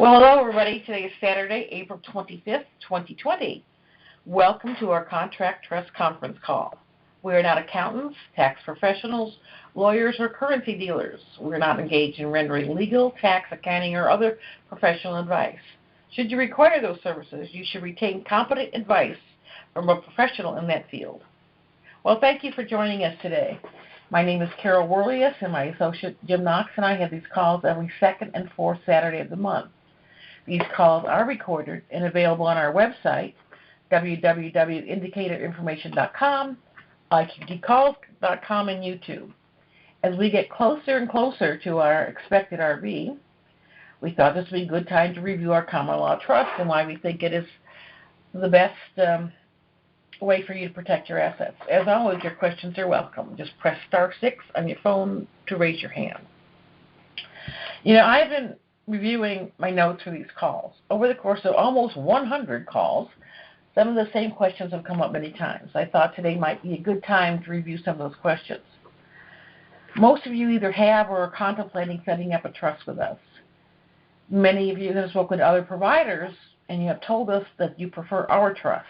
Well, hello, everybody. Today is Saturday, April 25th, 2020. Welcome to our Contract Trust Conference call. We are not accountants, tax professionals, lawyers, or currency dealers. We're not engaged in rendering legal, tax, accounting, or other professional advice. Should you require those services, you should retain competent advice from a professional in that field. Well, thank you for joining us today. My name is Carol Werelius, and my associate Jim Knox and I have these calls every second and fourth Saturday of the month. These calls are recorded and available on our website, www.indicatorinformation.com, iqdcalls.com, and YouTube. As we get closer and closer to our expected RV, we thought this would be a good time to review our common law trust and why we think it is the best way for you to protect your assets. As always, your questions are welcome. Just press *6 on your phone to raise your hand. You know, I've been reviewing my notes for these calls. Over the course of almost 100 calls, some of the same questions have come up many times. I thought today might be a good time to review some of those questions. Most of you either have or are contemplating setting up a trust with us. Many of you have spoken to other providers, and you have told us that you prefer our trust.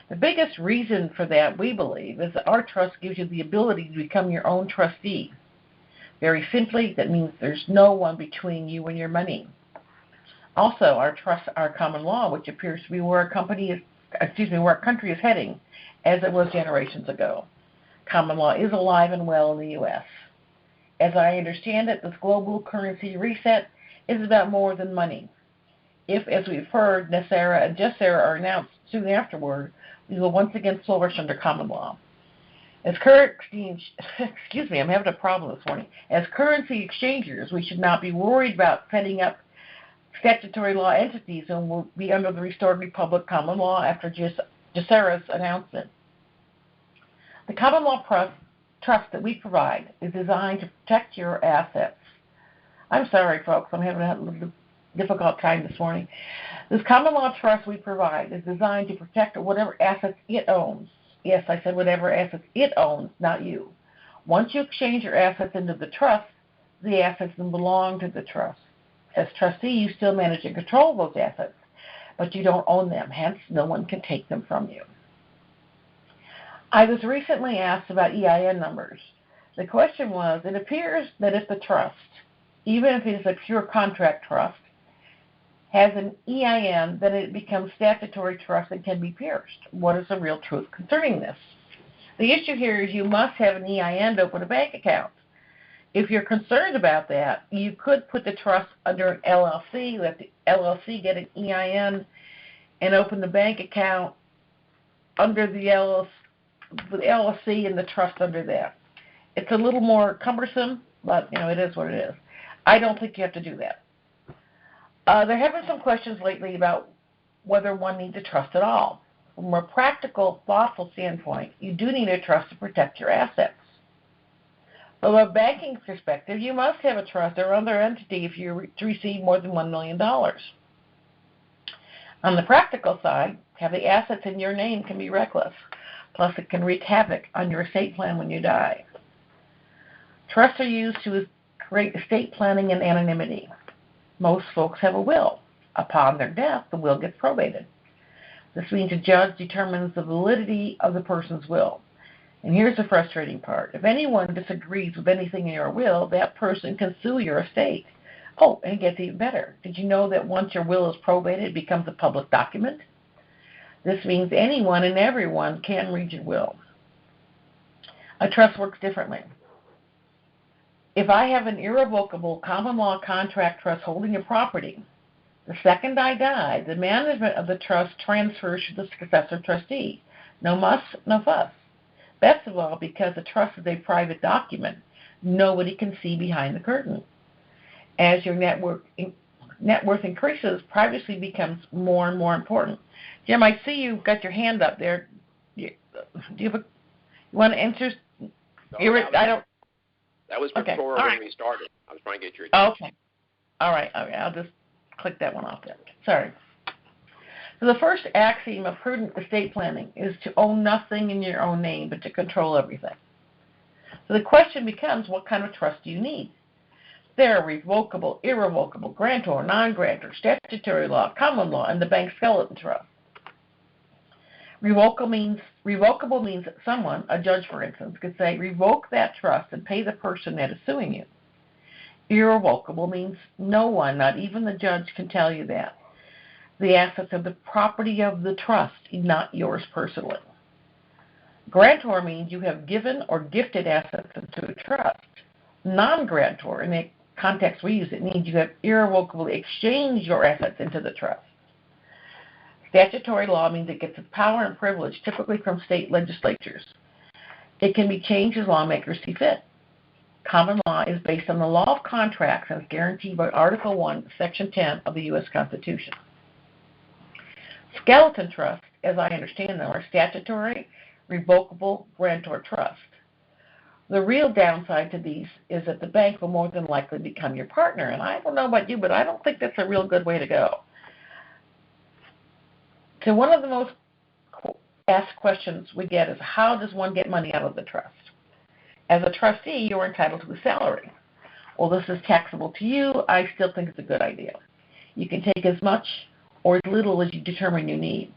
The biggest reason for that, we believe, is that our trust gives you the ability to become your own trustee. Very simply, that means there's no one between you and your money. Also, our trusts are common law, which appears to be where our country is heading, as it was generations ago. Common law is alive and well in the U.S. As I understand it, this global currency reset is about more than money. If, as we've heard, NESARA and GESARA are announced soon afterward, we will once again flourish under common law. As currency exchangers, we should not be worried about setting up statutory law entities and will be under the restored republic common law after GESARA's announcement. The common law trust that we provide is designed to protect your assets. I'm sorry, folks, I'm having a little difficult time this morning. This common law trust we provide is designed to protect whatever assets it owns. Yes, I said whatever assets it owns, not you. Once you exchange your assets into the trust, the assets then belong to the trust. As trustee, you still manage and control those assets, but you don't own them. Hence, no one can take them from you. I was recently asked about EIN numbers. The question was, it appears that if the trust, even if it is a pure contract trust, has an EIN, then it becomes statutory trust and can be pierced. What is the real truth concerning this? The issue here is you must have an EIN to open a bank account. If you're concerned about that, you could put the trust under an LLC, let the LLC get an EIN, and open the bank account under the LLC and the trust under that. It's a little more cumbersome, but it is what it is. I don't think you have to do that. There have been some questions lately about whether one needs a trust at all. From a practical, thoughtful standpoint, you do need a trust to protect your assets. From a banking perspective, you must have a trust or other entity if you receive more than $1 million. On the practical side, having assets in your name can be reckless. Plus, it can wreak havoc on your estate plan when you die. Trusts are used to create estate planning and anonymity. Most folks have a will. Upon their death, the will gets probated. This means a judge determines the validity of the person's will. And here's the frustrating part. If anyone disagrees with anything in your will, that person can sue your estate. Oh, and it gets even better. Did you know that once your will is probated, it becomes a public document? This means anyone and everyone can read your will. A trust works differently. If I have an irrevocable common law contract trust holding a property, the second I die, the management of the trust transfers to the successor trustee. No muss, no fuss. Best of all, because the trust is a private document, nobody can see behind the curtain. As your net worth increases, privacy becomes more and more important. Jim, I see you've got your hand up there. Do you want to answer? That was before when we started. I was trying to get your attention. Okay. All right. I'll just click that one off there. Sorry. So the first axiom of prudent estate planning is to own nothing in your own name, but to control everything. So the question becomes, what kind of trust do you need? There are revocable, irrevocable, grantor, non-grantor, statutory law, common law, and the bank skeleton trust. Revocable means that someone, a judge for instance, could say, revoke that trust and pay the person that is suing you. Irrevocable means no one, not even the judge, can tell you that. The assets are the property of the trust, not yours personally. Grantor means you have given or gifted assets into a trust. Non-grantor, in the context we use it, means you have irrevocably exchanged your assets into the trust. Statutory law means it gets its power and privilege typically from state legislatures. It can be changed as lawmakers see fit. Common law is based on the law of contracts and is guaranteed by Article 1, Section 10 of the U.S. Constitution. Skeleton trusts, as I understand them, are statutory, revocable, grantor trusts. The real downside to these is that the bank will more than likely become your partner. And I don't know about you, but I don't think that's a real good way to go. So one of the most asked questions we get is, how does one get money out of the trust? As a trustee, you're entitled to a salary. Well, this is taxable to you. I still think it's a good idea. You can take as much or as little as you determine you need.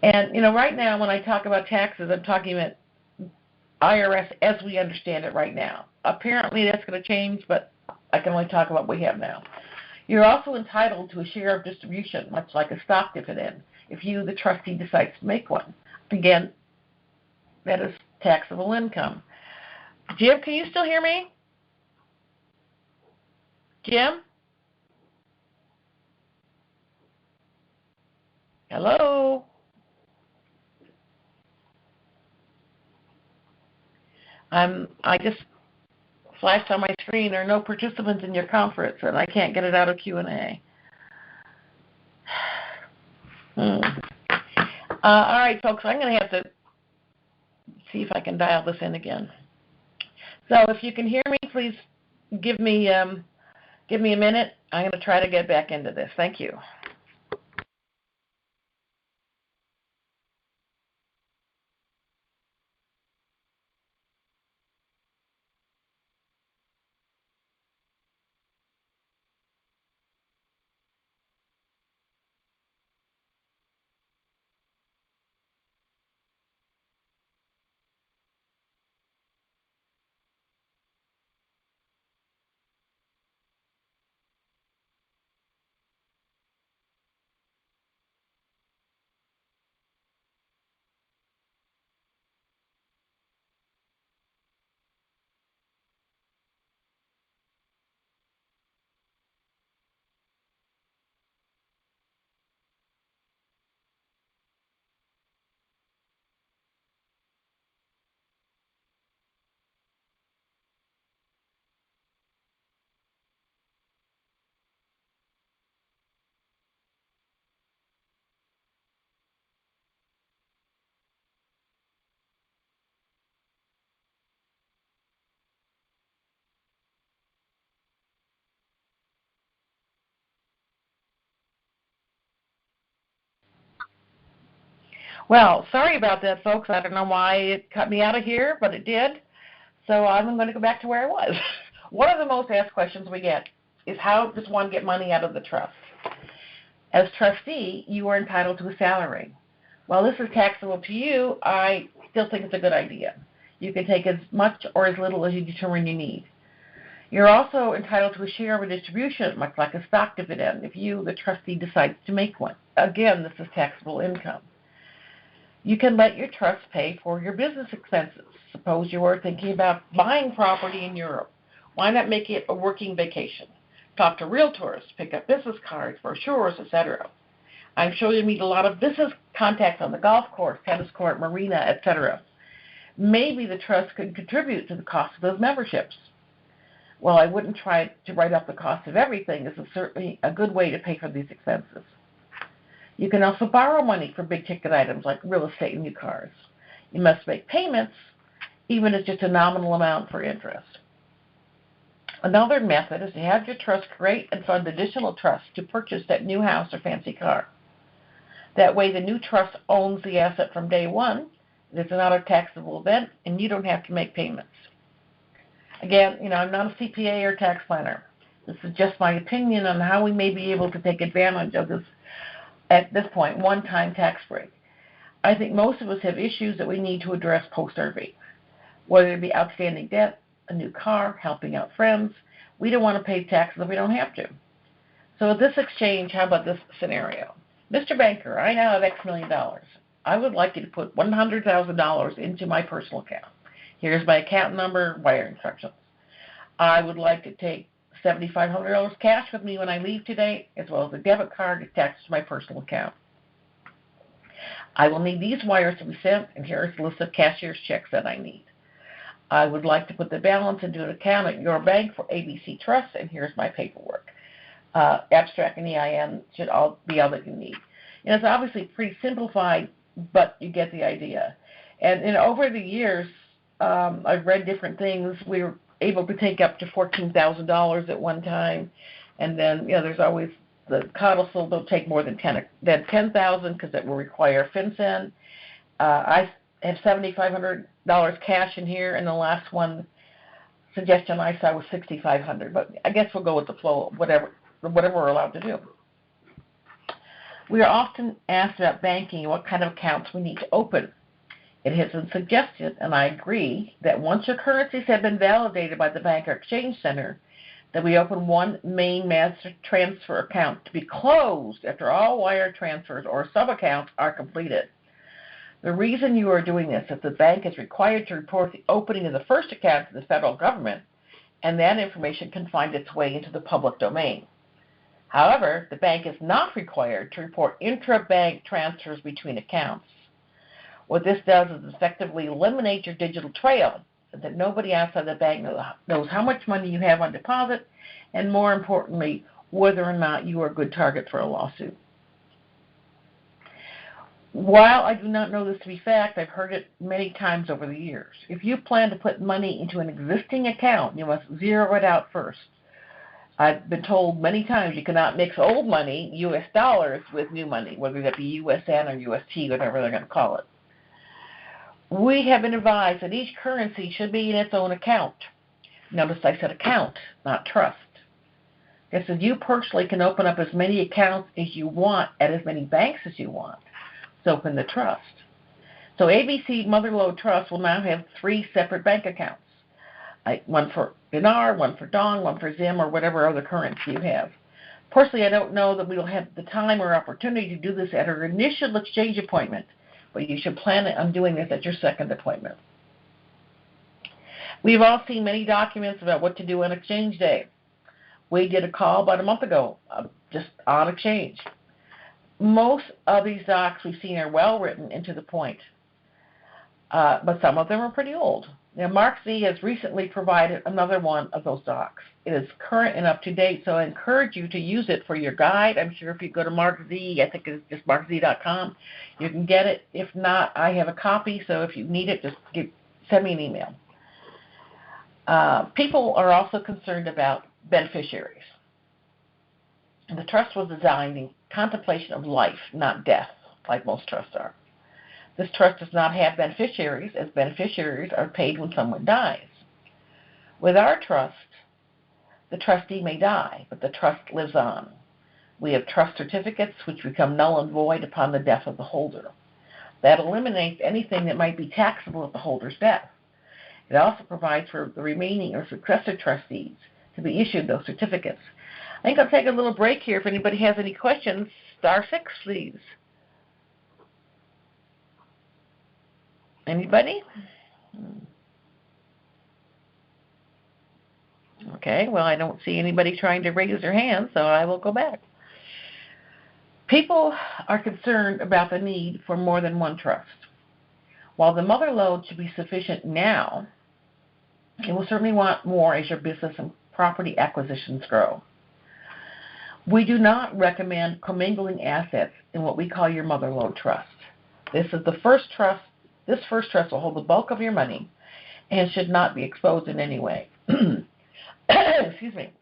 And, right now when I talk about taxes, I'm talking about IRS as we understand it right now. Apparently that's going to change, but I can only talk about what we have now. You're also entitled to a share of distribution, much like a stock dividend, if you, the trustee, decides to make one. Again, that is taxable income. Jim, can you still hear me? Jim? Hello? I just flashed on my screen, there are no participants in your conference, and I can't get it out of Q&A. All right, folks, I'm going to have to see if I can dial this in again. So if you can hear me, please give me a minute. I'm going to try to get back into this. Thank you. Well, sorry about that, folks. I don't know why it cut me out of here, but it did. So I'm going to go back to where I was. One of the most asked questions we get is, how does one get money out of the trust? As trustee, you are entitled to a salary. While this is taxable to you, I still think it's a good idea. You can take as much or as little as you determine you need. You're also entitled to a share of a distribution, much like a stock dividend, if you, the trustee, decides to make one. Again, this is taxable income. You can let your trust pay for your business expenses. Suppose you were thinking about buying property in Europe. Why not make it a working vacation? Talk to realtors, pick up business cards, brochures, etc. I'm sure you'll meet a lot of business contacts on the golf course, tennis court, marina, etc. Maybe the trust could contribute to the cost of those memberships. Well, I wouldn't try to write up the cost of everything. This is certainly a good way to pay for these expenses. You can also borrow money for big-ticket items like real estate and new cars. You must make payments, even if it's just a nominal amount for interest. Another method is to have your trust create and fund additional trusts to purchase that new house or fancy car. That way, the new trust owns the asset from day one. It's not a taxable event, and you don't have to make payments. Again, I'm not a CPA or tax planner. This is just my opinion on how we may be able to take advantage of this, at this point, one-time tax break. I think most of us have issues that we need to address post-RV, whether it be outstanding debt, a new car, helping out friends. We don't want to pay taxes if we don't have to. So with this exchange, how about this scenario? Mr. Banker, I now have X million dollars. I would like you to put $100,000 into my personal account. Here's my account number, wire instructions. I would like to take $7,500 cash with me when I leave today, as well as a debit card attached to my personal account. I will need these wires to be sent, and here's a list of cashier's checks that I need. I would like to put the balance into an account at your bank for ABC Trust, and here's my paperwork. Abstract and EIN should all be all that you need. And it's obviously pretty simplified, but you get the idea. And over the years, I've read different things. We were able to take up to $14,000 at one time, and then there's always the codicil. Don't take more than $10,000 because it will require FinCEN. I have $7,500 cash in here, and the last one suggestion I saw was $6,500. But I guess we'll go with the flow, whatever we're allowed to do. We are often asked about banking and what kind of accounts we need to open. It has been suggested, and I agree, that once your currencies have been validated by the bank or exchange center, that we open one main master transfer account to be closed after all wire transfers or sub-accounts are completed. The reason you are doing this is the bank is required to report the opening of the first account to the federal government, and that information can find its way into the public domain. However, the bank is not required to report intra-bank transfers between accounts. What this does is effectively eliminate your digital trail so that nobody outside the bank knows how much money you have on deposit, and more importantly, whether or not you are a good target for a lawsuit. While I do not know this to be fact, I've heard it many times over the years. If you plan to put money into an existing account, you must zero it out first. I've been told many times you cannot mix old money, U.S. dollars, with new money, whether that be USN or UST, whatever they're going to call it. We have been advised that each currency should be in its own account. Notice I said account, not trust. This is you personally can open up as many accounts as you want at as many banks as you want. So open the trust. So ABC Motherlode Trust will now have 3 separate bank accounts. One for Dinar, one for Dong, one for Zim, or whatever other currency you have. Personally, I don't know that we will have the time or opportunity to do this at our initial exchange appointment, but you should plan on doing this at your second appointment. We've all seen many documents about what to do on exchange day. We did a call about a month ago, just on exchange. Most of these docs we've seen are well written and to the point, but some of them are pretty old. Now, Mark Z has recently provided another one of those docs. It is current and up to date, so I encourage you to use it for your guide. I'm sure if you go to Mark Z, I think it's just markz.com, you can get it. If not, I have a copy, so if you need it, just send me an email. People are also concerned about beneficiaries. The trust was designed in contemplation of life, not death, like most trusts are. This trust does not have beneficiaries, as beneficiaries are paid when someone dies. With our trust, the trustee may die, but the trust lives on. We have trust certificates which become null and void upon the death of the holder. That eliminates anything that might be taxable at the holder's death. It also provides for the remaining or successor trustees to be issued those certificates. I think I'll take a little break here. If anybody has any questions, *6, please. Anybody? Okay, well, I don't see anybody trying to raise their hand, so I will go back. People are concerned about the need for more than one trust. While the mother load should be sufficient now, you will certainly want more as your business and property acquisitions grow. We do not recommend commingling assets in what we call your mother load trust. This first trust will hold the bulk of your money and should not be exposed in any way. Excuse me.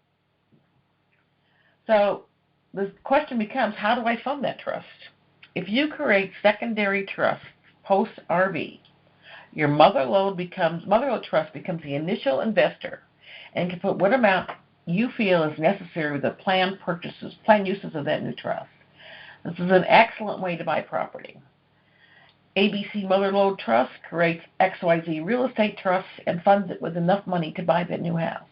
So the question becomes, how do I fund that trust? If you create secondary trusts post-RV, your mother load trust becomes the initial investor and can put what amount you feel is necessary with the planned uses of that new trust. This is an excellent way to buy property. ABC Mother Lode Trust creates XYZ Real Estate Trust and funds it with enough money to buy that new house.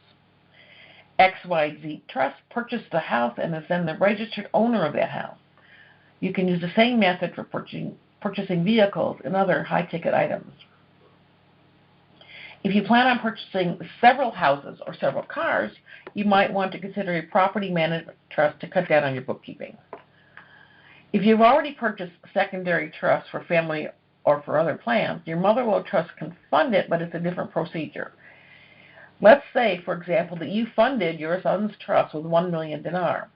XYZ Trust purchased the house and is then the registered owner of that house. You can use the same method for purchasing vehicles and other high-ticket items. If you plan on purchasing several houses or several cars, you might want to consider a property management trust to cut down on your bookkeeping. If you've already purchased secondary trusts for family or for other plans, your mother-in-law trust can fund it, but it's a different procedure. Let's say, for example, that you funded your son's trust with 1 million dinar.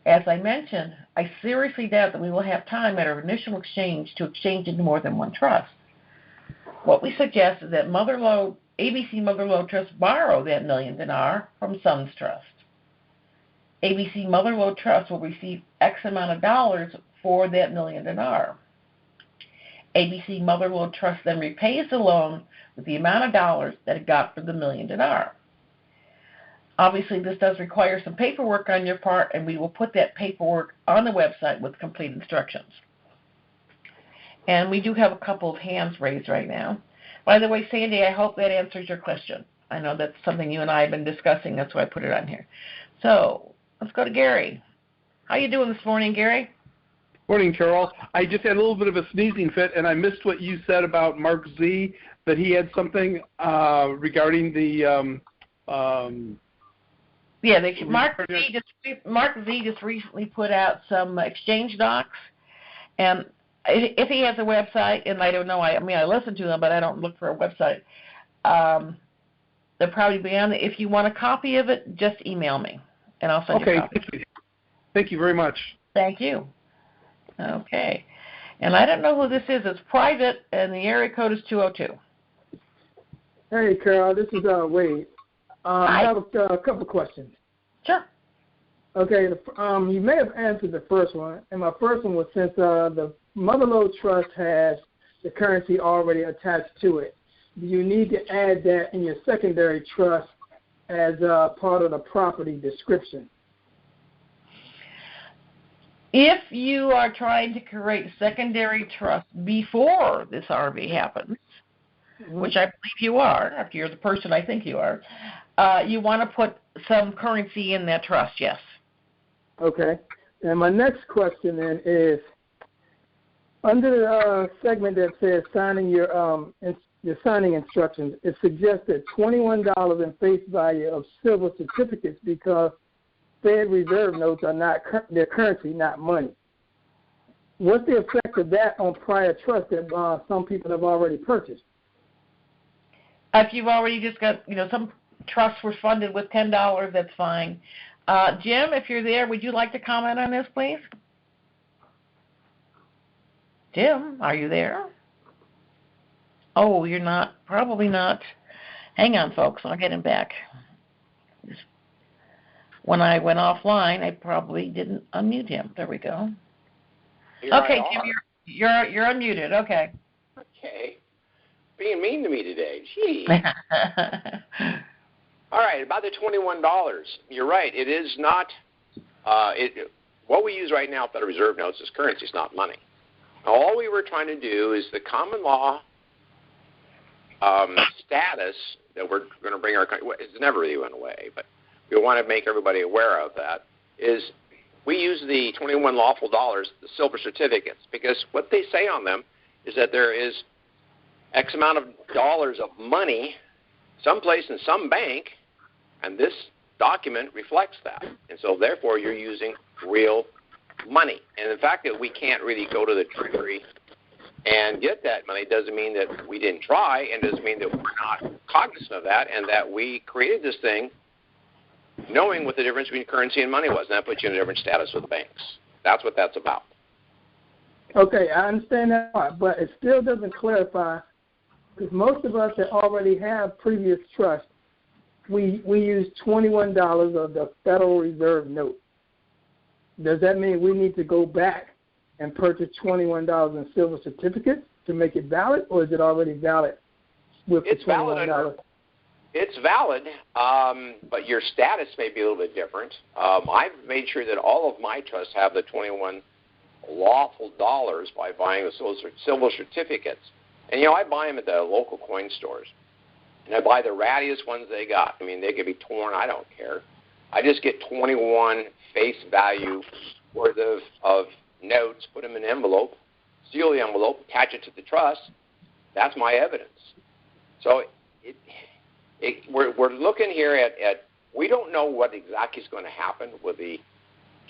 As I mentioned, I seriously doubt that we will have time at our initial exchange to exchange into more than one trust. What we suggest is that ABC Mother Lode Trust borrow that 1 million dinar from Son's Trust. ABC Mother Lode Trust will receive X amount of dollars for that 1 million dinar. ABC Mother Lode Trust then repays the loan with the amount of dollars that it got for the 1 million dinar. Obviously, this does require some paperwork on your part, and we will put that paperwork on the website with complete instructions. And we do have a couple of hands raised right now. By the way, Sandy, I hope that answers your question. I know that's something you and I have been discussing. That's why I put it on here. So let's go to Gary. How you doing this morning, Gary? Morning, Carol. I just had a little bit of a sneezing fit, and I missed what you said about Mark Z, that he had something regarding the Mark Z just recently put out some exchange docs, and if he has a website, and I don't know, I listen to them, but I don't look for a website. They'll probably be on. If you want a copy of it, just email me, and I'll send you a copy. Okay, thank you very much. Thank you. Okay, and I don't know who this is. It's private, and the area code is 202. Hey, Carol, this is Wade. I have a couple questions. Sure. Okay, you may have answered the first one, and my first one was since the Mother Lode Trust has the currency already attached to it, do you need to add that in your secondary trust as part of the property description? If you are trying to create secondary trust before this RV happens, which I believe you are, after you're the person I think you are, you want to put some currency in that trust, yes. Okay. And my next question then is, under the segment that says signing your signing instructions, it suggests that $21 in face value of silver certificates because Fed Reserve notes are not their currency, not money. What's the effect of that on prior trust that some people have already purchased? If you've already just got, some trusts were funded with $10, that's fine. Jim, if you're there, would you like to comment on this, please? Jim, are you there? Oh, you're not. Probably not. Hang on, folks. I'll get him back. When I went offline, I probably didn't unmute him. There we go. Okay, Jim, you're unmuted. Okay. Okay. Being mean to me today. Gee. All right, about the $21. You're right. It is not. What we use right now, Federal Reserve notes, is currency. It's not money. Now, all we were trying to do is the common law status that we're going to bring our country. It's never really went away, but we want to make everybody aware of that. Is we use the 21 lawful dollars, the silver certificates, because what they say on them is that there is X amount of dollars of money someplace in some bank, and this document reflects that. And so, therefore, you're using real money. And the fact that we can't really go to the Treasury and get that money doesn't mean that we didn't try, and doesn't mean that we're not cognizant of that, and that we created this thing knowing what the difference between currency and money was, and that puts you in a different status with the banks. That's what that's about. Okay, I understand that part, but it still doesn't clarify, because most of us that already have previous trust, we use $21 of the Federal Reserve note. Does that mean we need to go back and purchase $21 in silver certificates to make it valid, or is it already valid with the $21? It's valid, but your status may be a little bit different. I've made sure that all of my trusts have the 21 lawful dollars by buying the silver certificates. And, I buy them at the local coin stores. And I buy the rattiest ones they got. I mean, they could be torn. I don't care. I just get 21 face value worth of notes, put them in an envelope, seal the envelope, attach it to the trust. That's my evidence. So we're looking here at we don't know what exactly is going to happen with the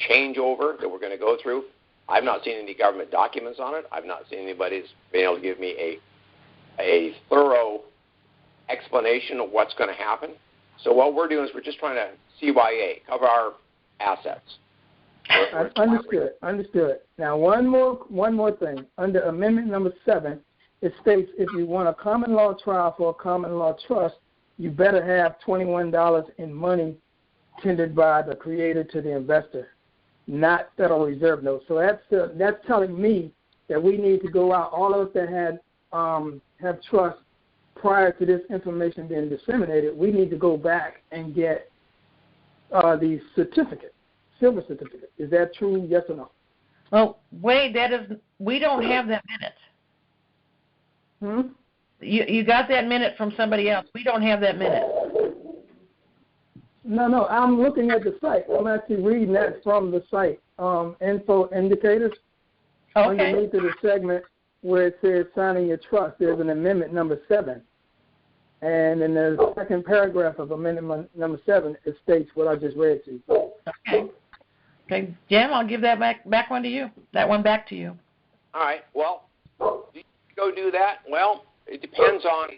changeover that we're going to go through. I've not seen any government documents on it. I've not seen anybody that's been able to give me a thorough explanation of what's going to happen. So what we're doing is we're just trying to CYA, cover our assets. Understood. Now, one more thing. Under Amendment Number 7, it states if you want a common law trial for a common law trust, you better have $21 in money tendered by the creator to the investor, not Federal Reserve notes. So that's telling me that we need to go out, all of us that have trust prior to this information being disseminated, we need to go back and get the certificate, silver certificate. Is that true, yes or no? Well, Wade, we don't have that minute. You got that minute from somebody else. We don't have that minute. No, I'm looking at the site. I'm actually reading that from the site. Info indicators. Okay. Underneath of the segment where it says signing your trust, there's an Amendment Number 7. And in the second paragraph of Amendment Number 7, it states what I just read to you. Okay, Jim, I'll give that back one to you. That one back to you. All right. Well, do you go do that? Well, it depends on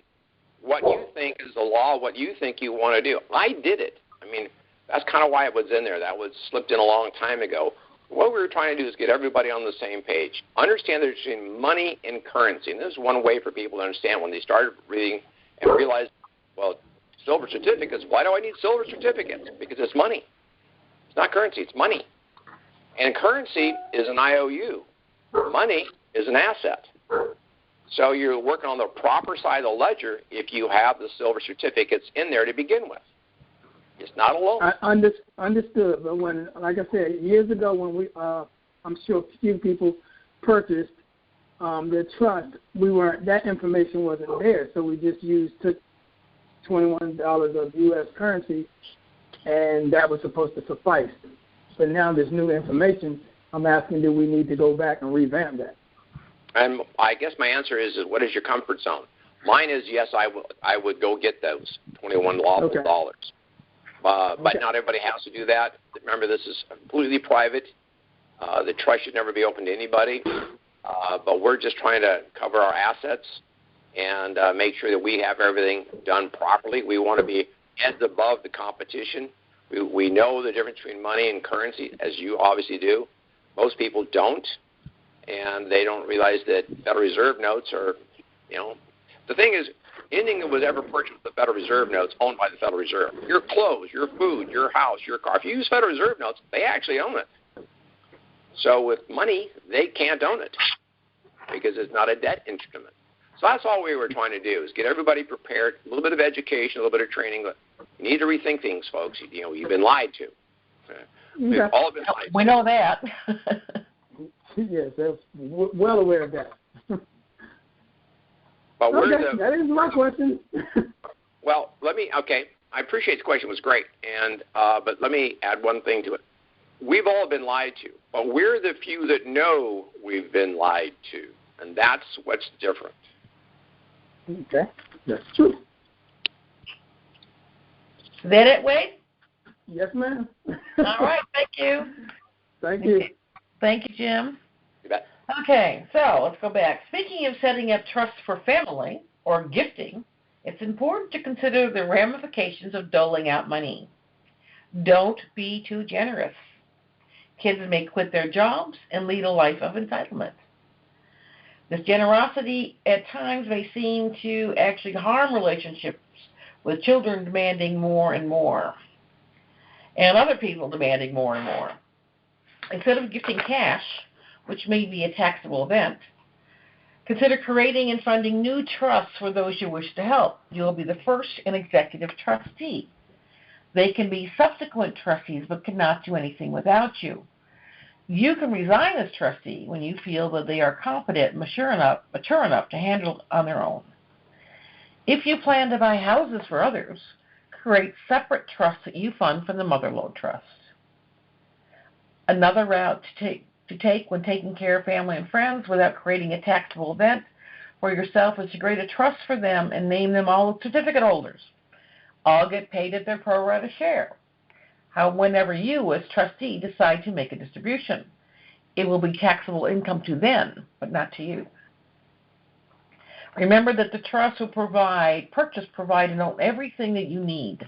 what you think is the law, what you think you want to do. I did it. I mean, that's kind of why it was in there. That was slipped in a long time ago. What we were trying to do is get everybody on the same page. Understand the difference between money and currency. And this is one way for people to understand when they started reading and realized, well, silver certificates, why do I need silver certificates? Because it's money. It's not currency, it's money. And currency is an IOU. Money is an asset. So you're working on the proper side of the ledger if you have the silver certificates in there to begin with. It's not a loan. I understood, but when, like I said, years ago when I'm sure a few people purchased their trust, that information wasn't there, so we just took $21 of U.S. currency, and that was supposed to suffice. But now there's new information. I'm asking, do we need to go back and revamp that? And I guess my answer is what is your comfort zone? Mine is yes, I would go get those 21 lawful dollars. But not everybody has to do that. Remember, this is completely private. The trust should never be open to anybody. But we're just trying to cover our assets and make sure that we have everything done properly. We want to be heads above the competition. We know the difference between money and currency, as you obviously do. Most people don't, and they don't realize that Federal Reserve notes are, the thing is, anything that was ever purchased with the Federal Reserve notes owned by the Federal Reserve. Your clothes, your food, your house, your car. If you use Federal Reserve notes, they actually own it. So with money, they can't own it because it's not a debt instrument. So that's all we were trying to do is get everybody prepared, a little bit of education, a little bit of training. But you need to rethink things, folks. You've been lied to. We've all been lied to. We know that. Yes, I'm well aware of that. But that is my question. Well, I appreciate the question. It was great. But let me add one thing to it. We've all been lied to, but we're the few that know we've been lied to, and that's what's different. Okay, that's true. Is that it, Wade? Yes, ma'am. All right, thank you. Thank you. Thank you, Jim. You bet. Okay, so let's go back. Speaking of setting up trusts for family or gifting, it's important to consider the ramifications of doling out money. Don't be too generous. Kids may quit their jobs and lead a life of entitlement. This generosity at times may seem to actually harm relationships with children demanding more and more, and other people demanding more and more. Instead of gifting cash, which may be a taxable event, Consider creating and funding new trusts for those you wish to help. You'll be the first and executive trustee. They can be subsequent trustees but cannot do anything without you. You can resign as trustee when you feel that they are competent and mature enough to handle it on their own. If you plan to buy houses for others, create separate trusts that you fund from the Mother Lode Trust. Another route to take when taking care of family and friends without creating a taxable event for yourself is to create a trust for them and name them all as certificate holders. All get paid at their pro rata share. Whenever you, as trustee, decide to make a distribution, it will be taxable income to them, but not to you. Remember that the trust will provide and own everything that you need.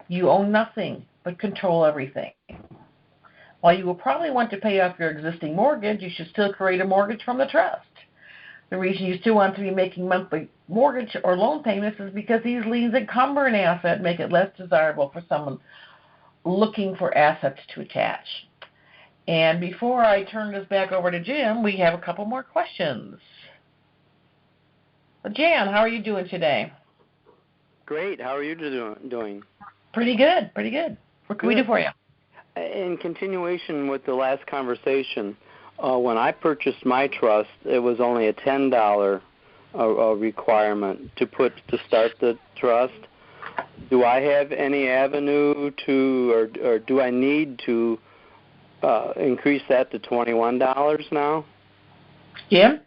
You own nothing, but control everything. While you will probably want to pay off your existing mortgage, you should still create a mortgage from the trust. The reason you still want to be making monthly mortgage or loan payments is because these liens encumber an asset and make it less desirable for someone looking for assets to attach. And before I turn this back over to Jim, we have a couple more questions. Jan, how are you doing today? Great. How are you doing? Pretty good. What can we do for you? In continuation with the last conversation, when I purchased my trust, it was only a $10 requirement to start the trust. Do I have any avenue to, or do I need to increase that to $21 now? Jim?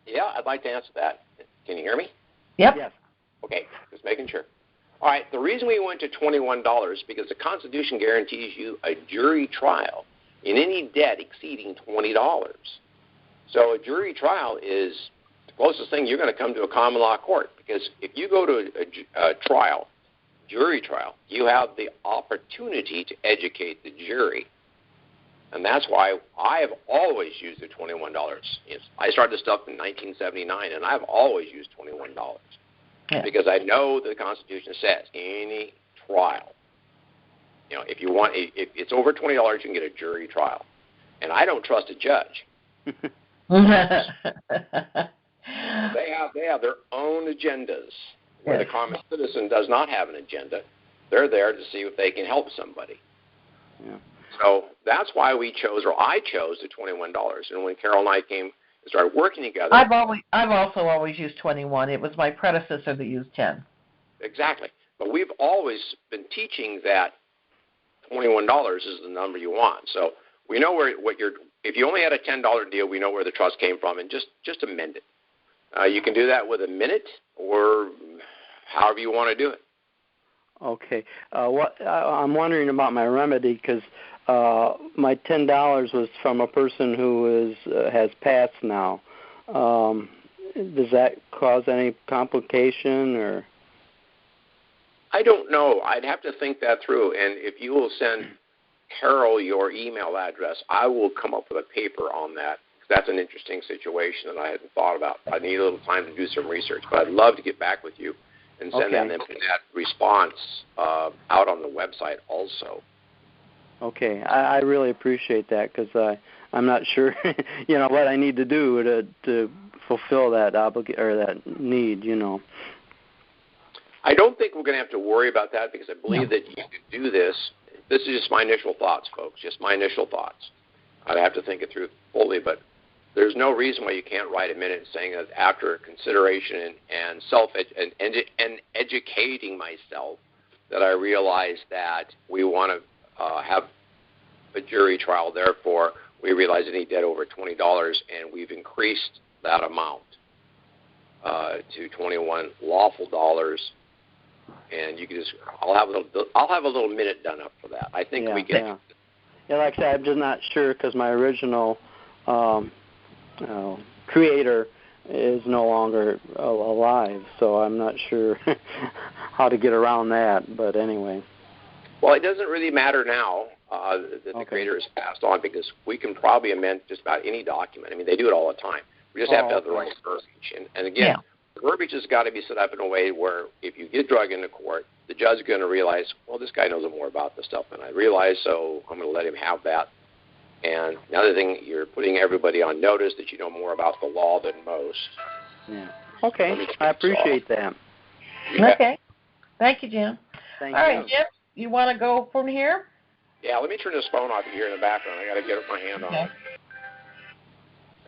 Yeah, I'd like to answer that. Can you hear me? Yep. Yes. Okay, just making sure. All right, the reason we went to $21 is because the Constitution guarantees you a jury trial in any debt exceeding $20. So a jury trial is the closest thing you're going to come to a common law court, because if you go to a trial, jury trial, you have the opportunity to educate the jury. And that's why I have always used the $21. I started this stuff in 1979, and I've always used $21 because I know the Constitution says any trial. You know, if it's over $20, you can get a jury trial, and I don't trust a judge. They have their own agendas. Where the common citizen does not have an agenda, they're there to see if they can help somebody. Yeah. So that's why I chose the $21. And when Carol and I started working together, I've also always used 21. It was my predecessor that used 10. Exactly. But we've always been teaching that $21 is the number you want. So we know if you only had a $10 deal, we know where the trust came from, and just amend it. You can do that with a minute or however you want to do it. Okay. I'm wondering about my remedy, because my $10 was from a person who has passed now. Does that cause any complication, or? I don't know. I'd have to think that through. And if you will send Carol your email address, I will come up with a paper on that. That's an interesting situation that I hadn't thought about. I need a little time to do some research, but I'd love to get back with you and send that response out on the website also. Okay, I really appreciate that, because I'm not sure, what I need to do to fulfill that that need, I don't think we're going to have to worry about that, because I believe that you could do this. This is just my initial thoughts, folks, just my initial thoughts. I'd have to think it through fully, but there's no reason why you can't write a minute saying that after consideration and educating myself, that I realize that we want to have a jury trial. Therefore, we realize any debt over $20, and we've increased that amount to 21 lawful dollars. And you can I'll have a little minute done up for that. I think we can. Yeah, like I said, I'm just not sure, because my original creator is no longer alive, so I'm not sure how to get around that. But anyway. Well, it doesn't really matter now that the creator has passed on, because we can probably amend just about any document. I mean, they do it all the time. We just have to have the right verbiage. And again, the verbiage has got to be set up in a way where if you get drug into court, the judge is going to realize, well, this guy knows more about this stuff than I realize, so I'm going to let him have that. And another thing, you're putting everybody on notice that you know more about the law than most. Yeah. Okay. I appreciate that. Okay. Thank you, Jim. Thank All you. right, Jim, you want to go from here? Yeah, let me turn this phone off here in the background. I got to get my hand on Okay. it.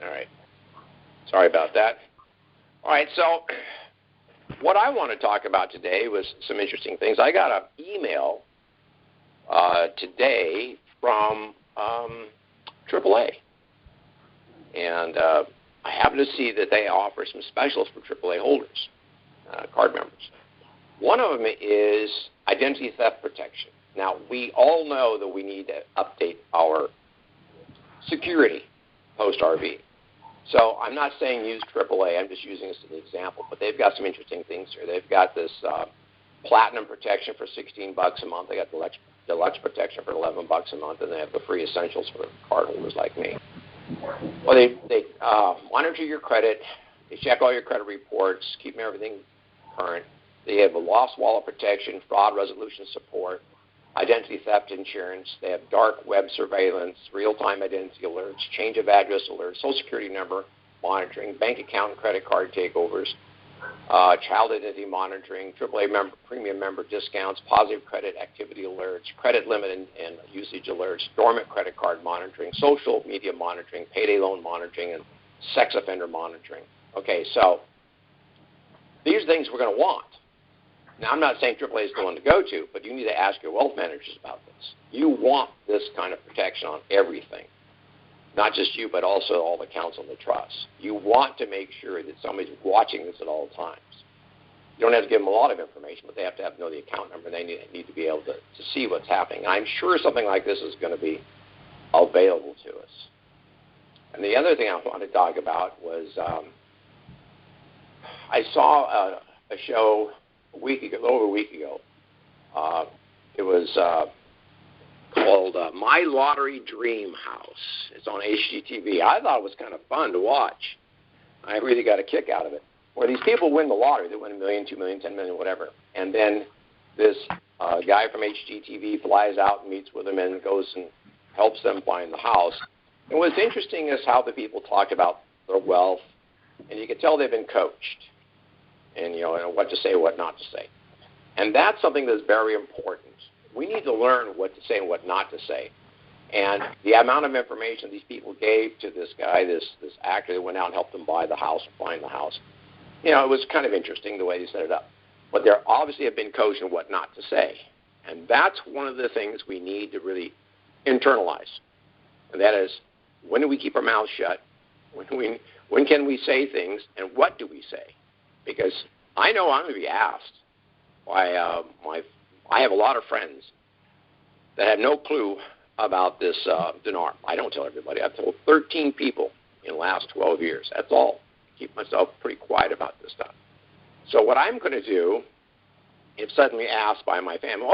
All right. Sorry about that. All right, so what I want to talk about today was some interesting things. I got an email today from AAA, and I happen to see that they offer some specials for AAA holders, card members. One of them is identity theft protection. Now, we all know that we need to update our security post-RV. So I'm not saying use AAA. I'm just using this as an example. But they've got some interesting things here. They've got this platinum protection for $16 a month. They got the deluxe protection for $11 a month, and they have the free essentials for cardholders like me. Well, they monitor your credit. They check all your credit reports, keep everything current. They have a lost wallet protection, fraud resolution support, identity theft insurance. They have dark web surveillance, real-time identity alerts, change of address alerts, social security number monitoring, bank account and credit card takeovers, child identity monitoring, AAA premium member discounts, positive credit activity alerts, credit limit and usage alerts, dormant credit card monitoring, social media monitoring, payday loan monitoring, and sex offender monitoring. Okay, so these things we're going to want. Now, I'm not saying AAA is the one to go to, but you need to ask your wealth managers about this. You want this kind of protection on everything, not just you, but also all the accounts on the trust. You want to make sure that somebody's watching this at all times. You don't have to give them a lot of information, but they have to know the account number. They need to be able to see what's happening. I'm sure something like this is going to be available to us. And the other thing I want to talk about was I saw a show over a week ago. It was called My Lottery Dream House. It's on HGTV. I thought it was kind of fun to watch. I really got a kick out of it. Where these people win the lottery. They win $1 million, $2 million, $10 million, whatever. And then this guy from HGTV flies out and meets with them and goes and helps them find the house. And what's interesting is how the people talk about their wealth, and you can tell they've been coached. And, and what to say, what not to say. And that's something that's very important. We need to learn what to say and what not to say. And the amount of information these people gave to this guy, this actor that went out and helped them buy the house or find the house, it was kind of interesting the way they set it up. But they obviously have been coached in what not to say. And that's one of the things we need to really internalize. And that is, when do we keep our mouths shut? When can we say things, and what do we say? Because I know I'm going to be asked by I have a lot of friends that have no clue about this Dinar. I don't tell everybody. I've told 13 people in the last 12 years. That's all. Keep myself pretty quiet about this stuff. So what I'm going to do, if suddenly asked by my family,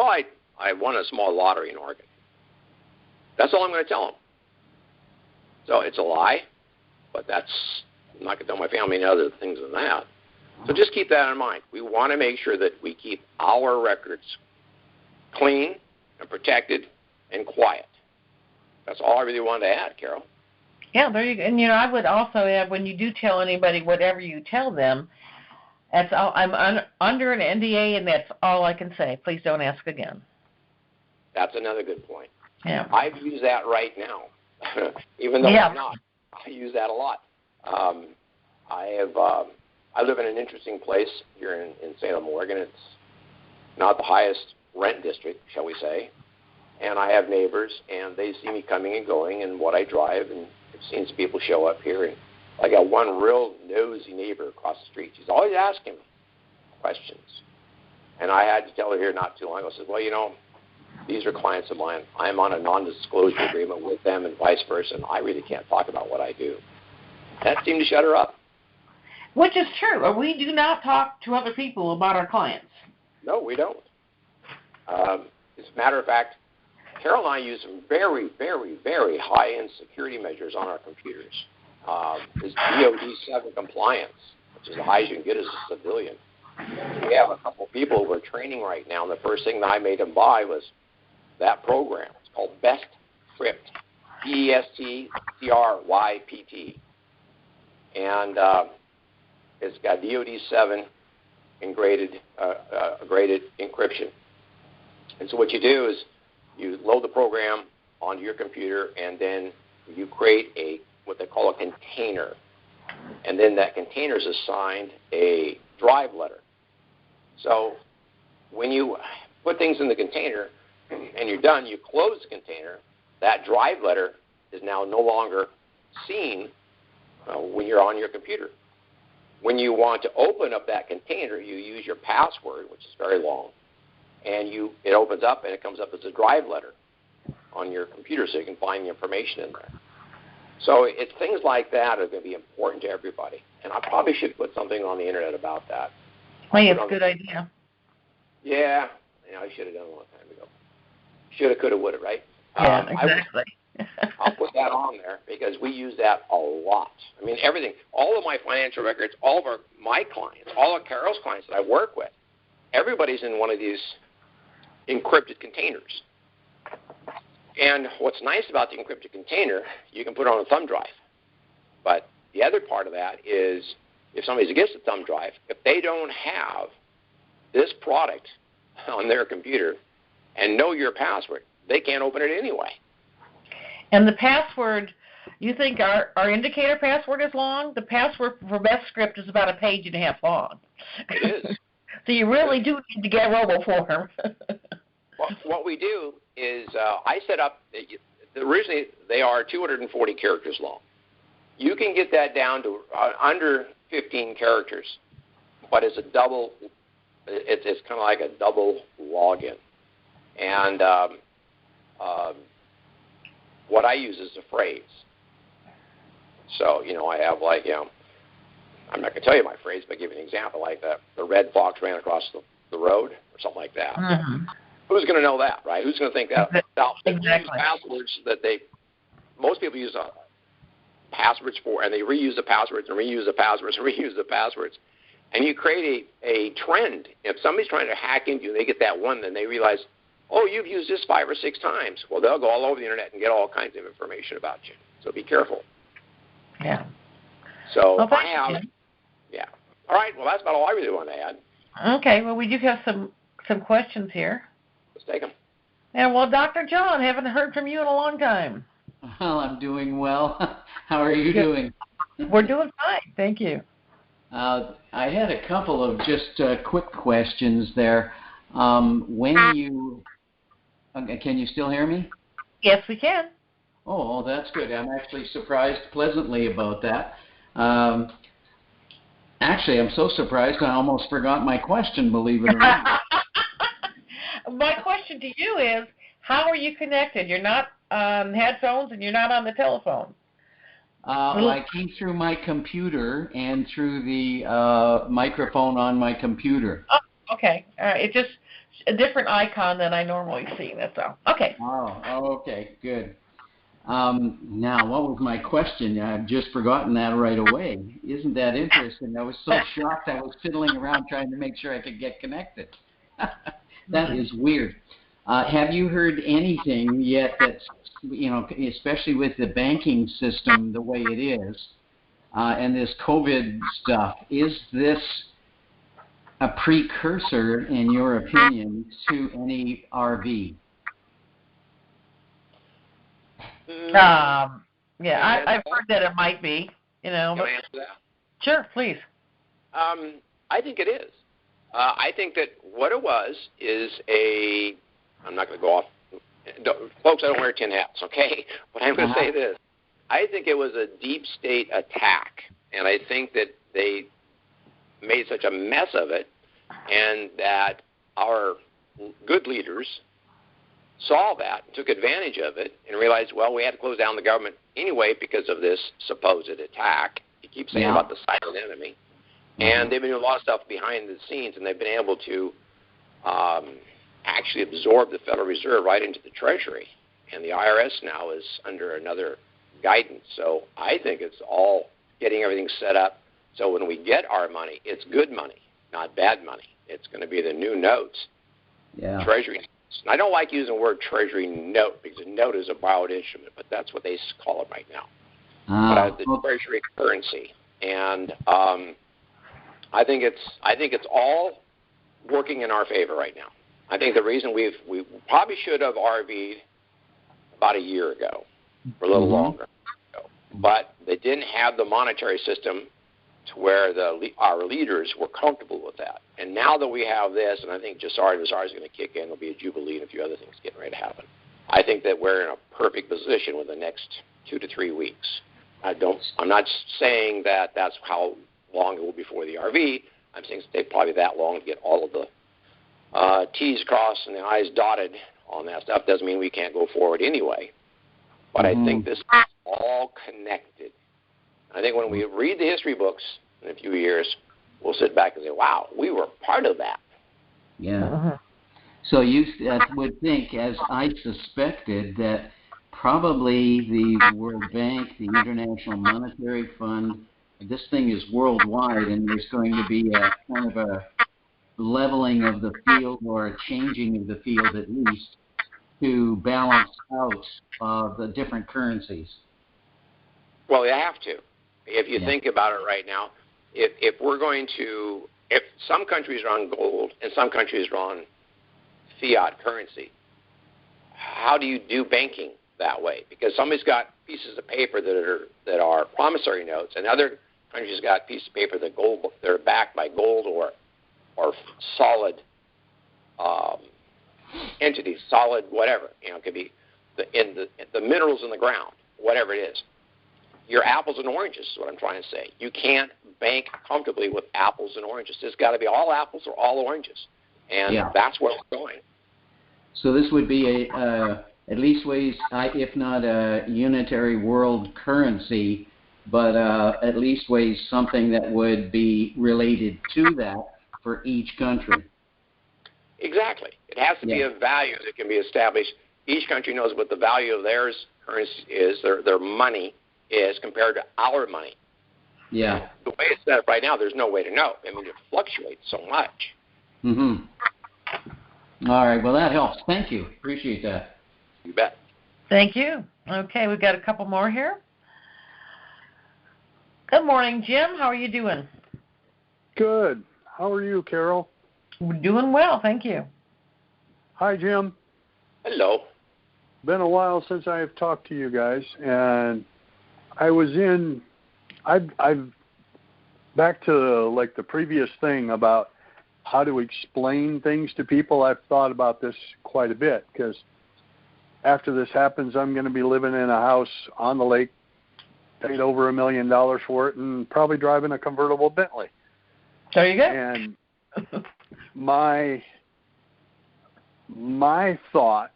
I won a small lottery in Oregon. That's all I'm going to tell them. So it's a lie, but I'm not going to tell my family any other things than that. So just keep that in mind. We want to make sure that we keep our records clean and protected and quiet. That's all I really wanted to add, Carol. Yeah, there you go. And, I would also add, when you do tell anybody whatever you tell them, that's all. I'm under an NDA, and that's all I can say. Please don't ask again. That's another good point. Yeah. I use that right now, even though I'm not. I use that a lot. I live in an interesting place here in Salem, Oregon. It's not the highest rent district, shall we say. And I have neighbors, and they see me coming and going and what I drive, and I've seen some people show up here. And I got one real nosy neighbor across the street. She's always asking me questions. And I had to tell her here not too long ago, I said, well, these are clients of mine. I'm on a non-disclosure agreement with them and vice versa, and I really can't talk about what I do. That seemed to shut her up. Which is true. We do not talk to other people about our clients. No, we don't. As a matter of fact, Carol and I use some very, very, very high-end security measures on our computers. This DOD-7 compliance, which is the highest you can get as a civilian. We have a couple of people who are training right now, and the first thing that I made them buy was that program. It's called Best Crypt. PESTCRYPT. And it's got DoD 7 graded encryption. And so what you do is you load the program onto your computer, and then you create what they call a container. And then that container is assigned a drive letter. So when you put things in the container and you're done, you close the container, that drive letter is now no longer seen when you're on your computer. When you want to open up that container, you use your password, which is very long, and it opens up and it comes up as a drive letter on your computer so you can find the information in there. So it's things like that are going to be important to everybody. And I probably should put something on the internet about that. I think it's a good idea. Yeah, I should have done it a long time ago. Shoulda, coulda, woulda, right? Yeah, exactly. I'll put that on there because we use that a lot. I mean, everything, all of my financial records, all of my clients, all of Carol's clients that I work with, everybody's in one of these encrypted containers. And what's nice about the encrypted container, you can put it on a thumb drive. But the other part of that is if somebody gets a thumb drive, if they don't have this product on their computer and know your password, they can't open it anyway. And the password, you think our indicator password is long? The password for BestScript is about 1.5 pages long. It is. So you really do need to get RoboForm. What we do is I set up, originally they are 240 characters long. You can get that down to under 15 characters, but it's it's kind of like a double login. And what I use is a phrase. So, I have I'm not going to tell you my phrase, but give you an example, like the red fox ran across the road or something like that. Mm-hmm. Who's going to know that, right? Who's going to think that? Now, exactly. Passwords that most people use passwords for, and they reuse the passwords and reuse the passwords and reuse the passwords. And you create a trend. If somebody's trying to hack into you, they get that one, then they realize, oh, you've used this 5 or 6 times. Well, they'll go all over the internet and get all kinds of information about you. So be careful. Yeah. So well, I have. Yeah. All right. Well, that's about all I really want to add. Okay. Well, we do have some questions here. Let's take them. And well, Dr. John, haven't heard from you in a long time. Well, I'm doing well. How are you doing? We're doing fine. Thank you. I had a couple of just quick questions there. When you can you still hear me? Yes, we can. Oh, that's good. I'm actually surprised pleasantly about that. Actually, I'm so surprised I almost forgot my question, believe it or not. My question to you is, how are you connected? You're not on headphones and you're not on the telephone. Well, I came through my computer and through the microphone on my computer. Oh, okay. It's just a different icon than I normally see, that's all. Okay. Oh, okay, good. Now, what was my question? I've just forgotten that right away. Isn't that interesting? I was so shocked I was fiddling around trying to make sure I could get connected. That is weird. Have you heard anything yet that's, especially with the banking system the way it is, and this COVID stuff, is this a precursor, in your opinion, to any RV? Yeah, I've heard that it might be, Can I answer that? Sure, please. I think it is. I think that what it was is I'm not going to go off. Folks, I don't wear tin hats, okay? But I'm going to say this. I think it was a deep state attack, and I think that they made such a mess of it, and that our good leaders saw that, took advantage of it, and realized, well, we had to close down the government anyway because of this supposed attack. You keep saying about the silent enemy. And they've been doing a lot of stuff behind the scenes, and they've been able to actually absorb the Federal Reserve right into the Treasury. And the IRS now is under another guidance. So I think it's all getting everything set up so when we get our money, it's good money, not bad money. It's going to be the new notes. Yeah. Treasury And I don't like using the word treasury note because a note is a borrowed instrument, but that's what they call it right now. The treasury currency, and I think it's all working in our favor right now. I think the reason we probably should have RV'd about a year ago, or a little longer ago, but they didn't have the monetary system to where our leaders were comfortable with that. And now that we have this, and I think Dinar is going to kick in, there'll be a jubilee and a few other things getting ready to happen. I think that we're in a perfect position with the next 2 to 3 weeks. I'm not saying that that's how long it will be before the RV. I'm saying it's probably that long to get all of the T's crossed and the I's dotted on that stuff. Doesn't mean we can't go forward anyway. But I think this is all connected. I think when we read the history books in a few years, we'll sit back and say, wow, we were part of that. Yeah. So you would think, as I suspected, that probably the World Bank, the International Monetary Fund, this thing is worldwide, and there's going to be a kind of a leveling of the field or a changing of the field at least to balance out the different currencies. Well, you have to. If you think about it right now, if some countries are on gold and some countries are on fiat currency, how do you do banking that way? Because somebody's got pieces of paper that are promissory notes, and other countries got pieces of paper that are backed by gold or solid entities, solid whatever. It could be the minerals in the ground, whatever it is. You're apples and oranges is what I'm trying to say. You can't bank comfortably with apples and oranges. It's got to be all apples or all oranges, and that's where we're going. So this would be at least ways, if not a unitary world currency, but at least ways something that would be related to that for each country. Exactly. It has to be a value that can be established. Each country knows what the value of theirs currency is, their money is compared to our money. Yeah. The way it's set up right now, there's no way to know. I mean, it fluctuates so much. All right. Well, that helps. Thank you. Appreciate that. You bet. Thank you. Okay, we've got a couple more here. Good morning, Jim. How are you doing? Good. How are you, Carol? We're doing well, thank you. Hi, Jim. Hello. Been a while since I've talked to you guys, and I've back to like the previous thing about how to explain things to people. I've thought about this quite a bit because after this happens, I'm going to be living in a house on the lake, paid over $1 million for it, and probably driving a convertible Bentley. There you go. And my thought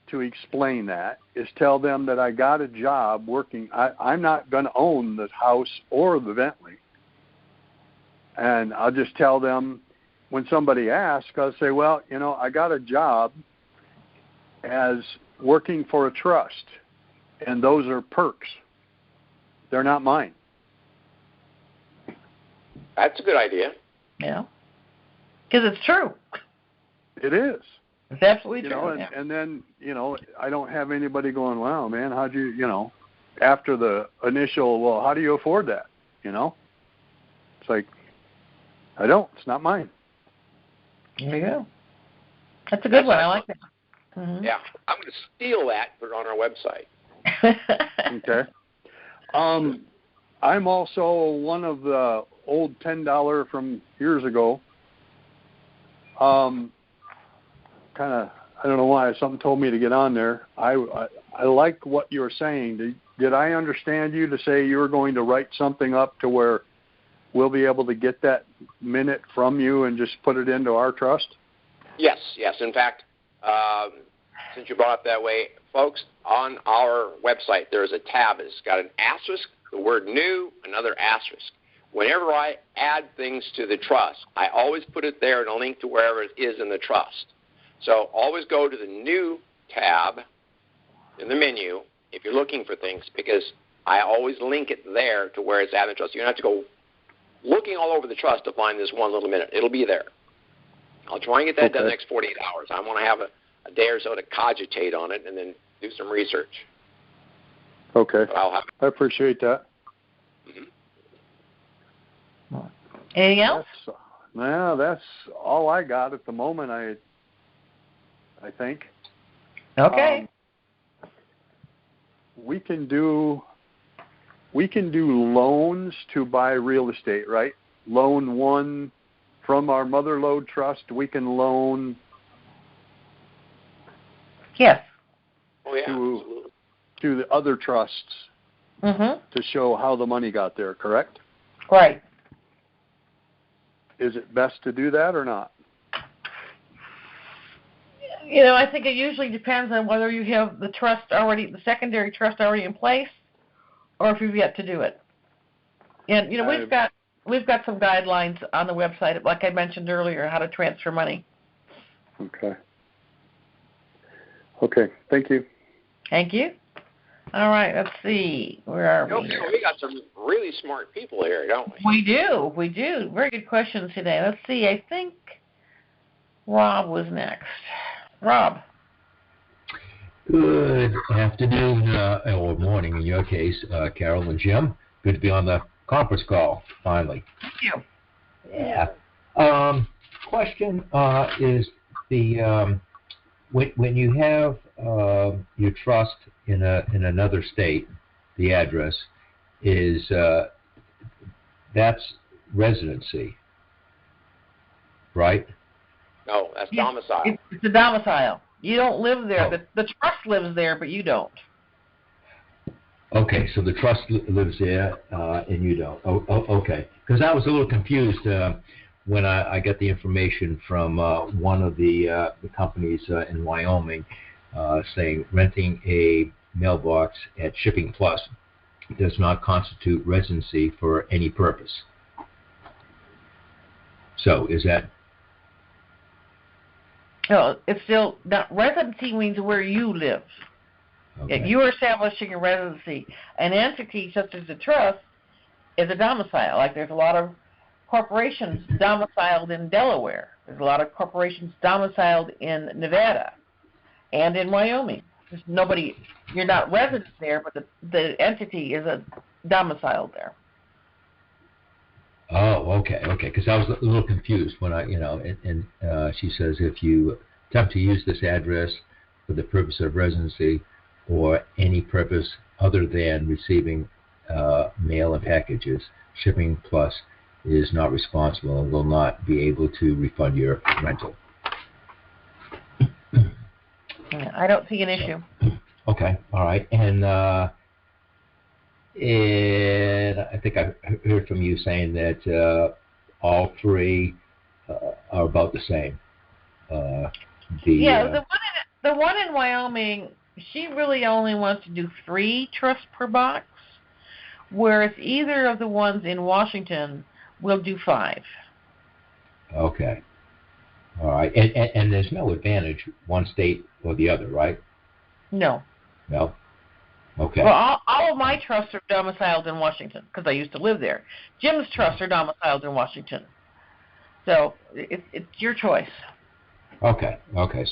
to explain that is tell them that I got a job working. I'm not going to own the house or the Bentley. And I'll just tell them when somebody asks, I'll say, well, I got a job as working for a trust, and those are perks. They're not mine. That's a good idea. Yeah. Because it's true. It is. It's absolutely true. And then, I don't have anybody going, wow, man, how'd you, after the initial, well, how do you afford that? It's like, I don't. It's not mine. There you go. That's a good one. I like that. Mm-hmm. Yeah. I'm going to steal that and put it on our website. Okay. I'm also one of the old $10 from years ago. Kind of, I don't know why, something told me to get on there. I like what you're saying. Did I understand you to say you were going to write something up to where we'll be able to get that minute from you and just put it into our trust? Yes. In fact, since you brought it up that way, folks, on our website there's a tab. It's got an asterisk, the word new, another asterisk. Whenever I add things to the trust, I always put it there and a link to wherever it is in the trust. So always go to the new tab in the menu if you're looking for things, because I always link it there to where it's at in the trust. You don't have to go looking all over the trust to find this one little minute. It'll be there. I'll try and get that done the next 48 hours. I want to have a day or so to cogitate on it and then do some research. Okay. But I'll have. I appreciate that. Mm-hmm. Anything else? That's all I got at the moment. I think. Okay. We can do loans to buy real estate, right? Loan one from our mother lode trust. We can loan. Yes. Oh yeah. To the other trusts to show how the money got there. Correct? Right. Is it best to do that or not? I think it usually depends on whether you have the secondary trust already in place, or if you've yet to do it. And we've got some guidelines on the website, like I mentioned earlier, how to transfer money. Okay. Thank you. Thank you. All right. Let's see. Where are we? We got some really smart people here, don't we? We do. Very good questions today. Let's see. I think Rob was next. Rob. Good afternoon, or morning in your case, Carol and Jim. Good to be on the conference call, finally. Thank you. Yeah. Question is when you have your trust in another state, the address is that's residency, right? No, that's domicile. It's a domicile. You don't live there. Oh. The trust lives there, but you don't. Okay, so the trust lives there, and you don't. Okay. Because I was a little confused when I got the information from one of the companies in Wyoming saying renting a mailbox at Shipping Plus does not constitute residency for any purpose. So is that? No, it's still not. Residency means where you live. Okay. If you are establishing a residency, an entity such as a trust is a domicile. Like there's a lot of corporations domiciled in Delaware. There's a lot of corporations domiciled in Nevada and in Wyoming. You're not resident there, but the entity is a domiciled there. Oh, okay. Because I was a little confused when and she says if you attempt to use this address for the purpose of residency or any purpose other than receiving mail and packages, Shipping Plus is not responsible and will not be able to refund your rental. I don't see an issue. Okay, all right. And I think I heard from you saying that all three are about the same. The one in Wyoming, she really only wants to do 3 trusts per box, whereas either of the ones in Washington will do 5. Okay. All right. And there's no advantage one state or the other, right? No. No? Okay. Well, all of my trusts are domiciled in Washington because I used to live there. Jim's trusts are domiciled in Washington. So it's your choice. Okay.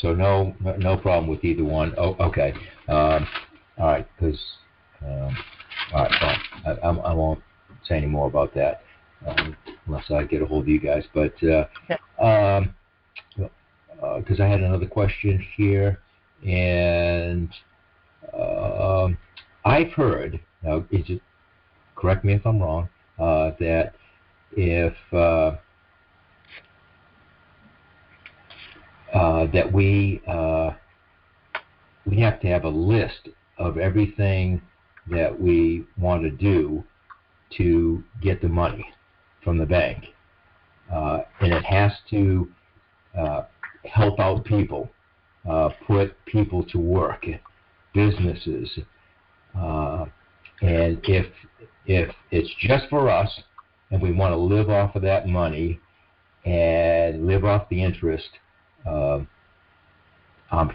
So no problem with either one. Oh, okay. All right. Because all right, fine. I won't say any more about that unless I get a hold of you guys. But because I had another question here, and I've heard, now correct me if I'm wrong, that if that we have to have a list of everything that we want to do to get the money from the bank, and it has to help out people, put people to work, businesses, and if it's just for us and we want to live off of that money and live off the interest, I'm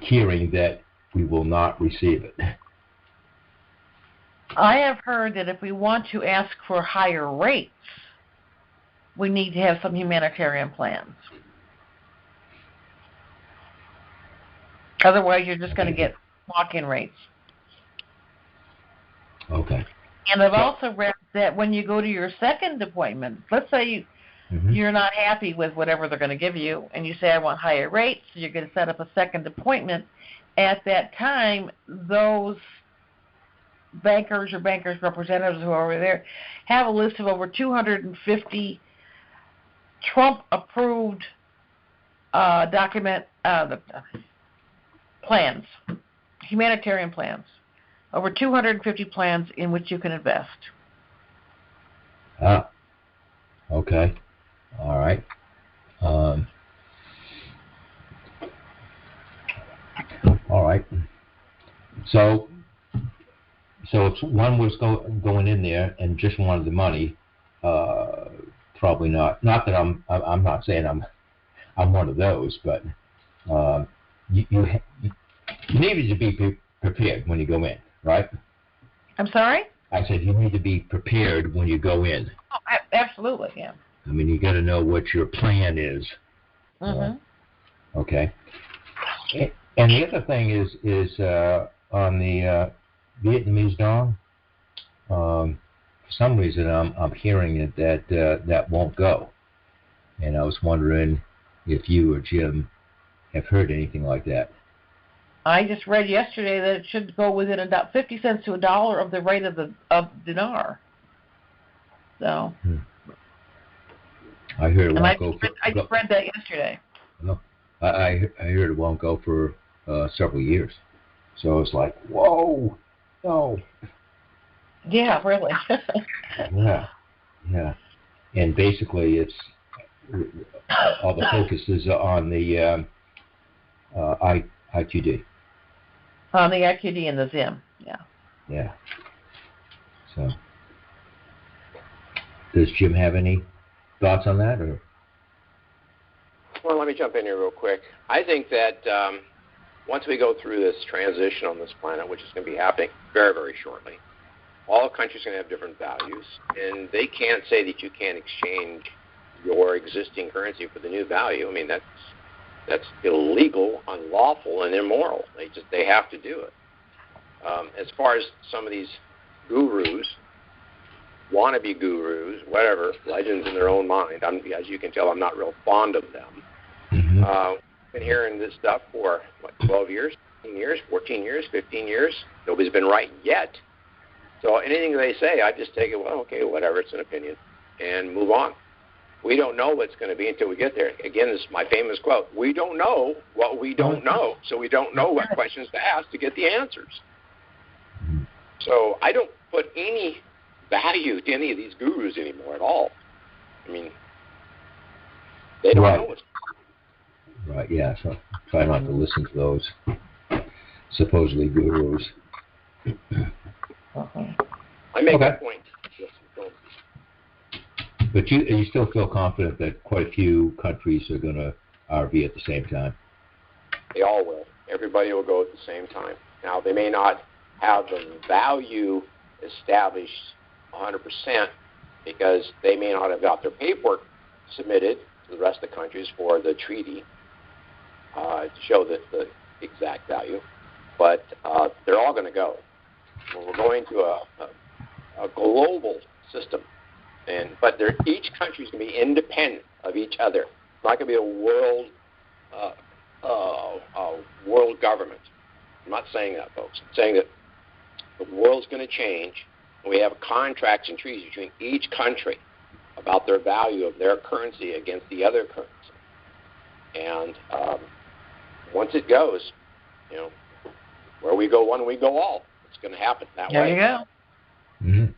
hearing that we will not receive it. I have heard that if we want to ask for higher rates, we need to have some humanitarian plans. Otherwise, you're just going to get lock-in rates. Okay. And I've also read that when you go to your second appointment, let's say you're not happy with whatever they're going to give you, and you say, I want higher rates, so you're going to set up a second appointment. At that time, those bankers or bankers' representatives who are over there have a list of over 250 Trump-approved plans, humanitarian plans, over 250 plans in which you can invest. Ah, okay. All right. All right. So if one was going in there and just wanted the money, probably not. Not that I'm not saying I'm one of those, but you needed to be prepared when you go in, right? I'm sorry? I said you need to be prepared when you go in. Oh, absolutely, yeah. I mean, you got to know what your plan is. Okay. And the other thing is on the Vietnamese dong. For some reason, I'm hearing that won't go, and I was wondering if you or Jim have heard anything like that. I just read yesterday that it should go within about 50 cents to $1 of the rate of dinar. So. I heard it won't go. I just read that yesterday. No, I heard it won't go for several years. So it's like, whoa, no. Yeah, really. Yeah. And basically, it's all the focus is on the IQD. On the IQD and the ZIM, yeah. Yeah. So, does Jim have any thoughts on that, or? Well, let me jump in here real quick. I think that once we go through this transition on this planet, which is going to be happening very, very shortly, all countries are going to have different values, and they can't say that you can't exchange your existing currency for the new value. I mean, that's illegal, unlawful, and immoral. They have to do it. As far as some of these gurus, wannabe gurus, whatever, legends in their own mind, as you can tell, I'm not real fond of them. Been hearing this stuff for, 12 years, 15 years, 14 years, 15 years. Nobody's been right yet. So anything they say, I just take it, well, okay, whatever, it's an opinion, and move on. We don't know what's going to be until we get there. Again, this is my famous quote. We don't know what we don't know, so we don't know what questions to ask to get the answers. So I don't put any value to any of these gurus anymore at all. I mean, they don't know what's going on. Right, yeah, so try not to listen to those supposedly gurus. I make that point. But you still feel confident that quite a few countries are going to RV at the same time? They all will. Everybody will go at the same time. Now, they may not have the value established 100% because they may not have got their paperwork submitted to the rest of the countries for the treaty to show the exact value. But they're all going to go. We're going to a global system. But each country is going to be independent of each other. It's not going to be a world government. I'm not saying that, folks. I'm saying that the world's going to change, and we have contracts and treaties between each country about their value of their currency against the other currency. And once it goes, where we go one, we go all. It's going to happen that way. There you go. Mm-hmm.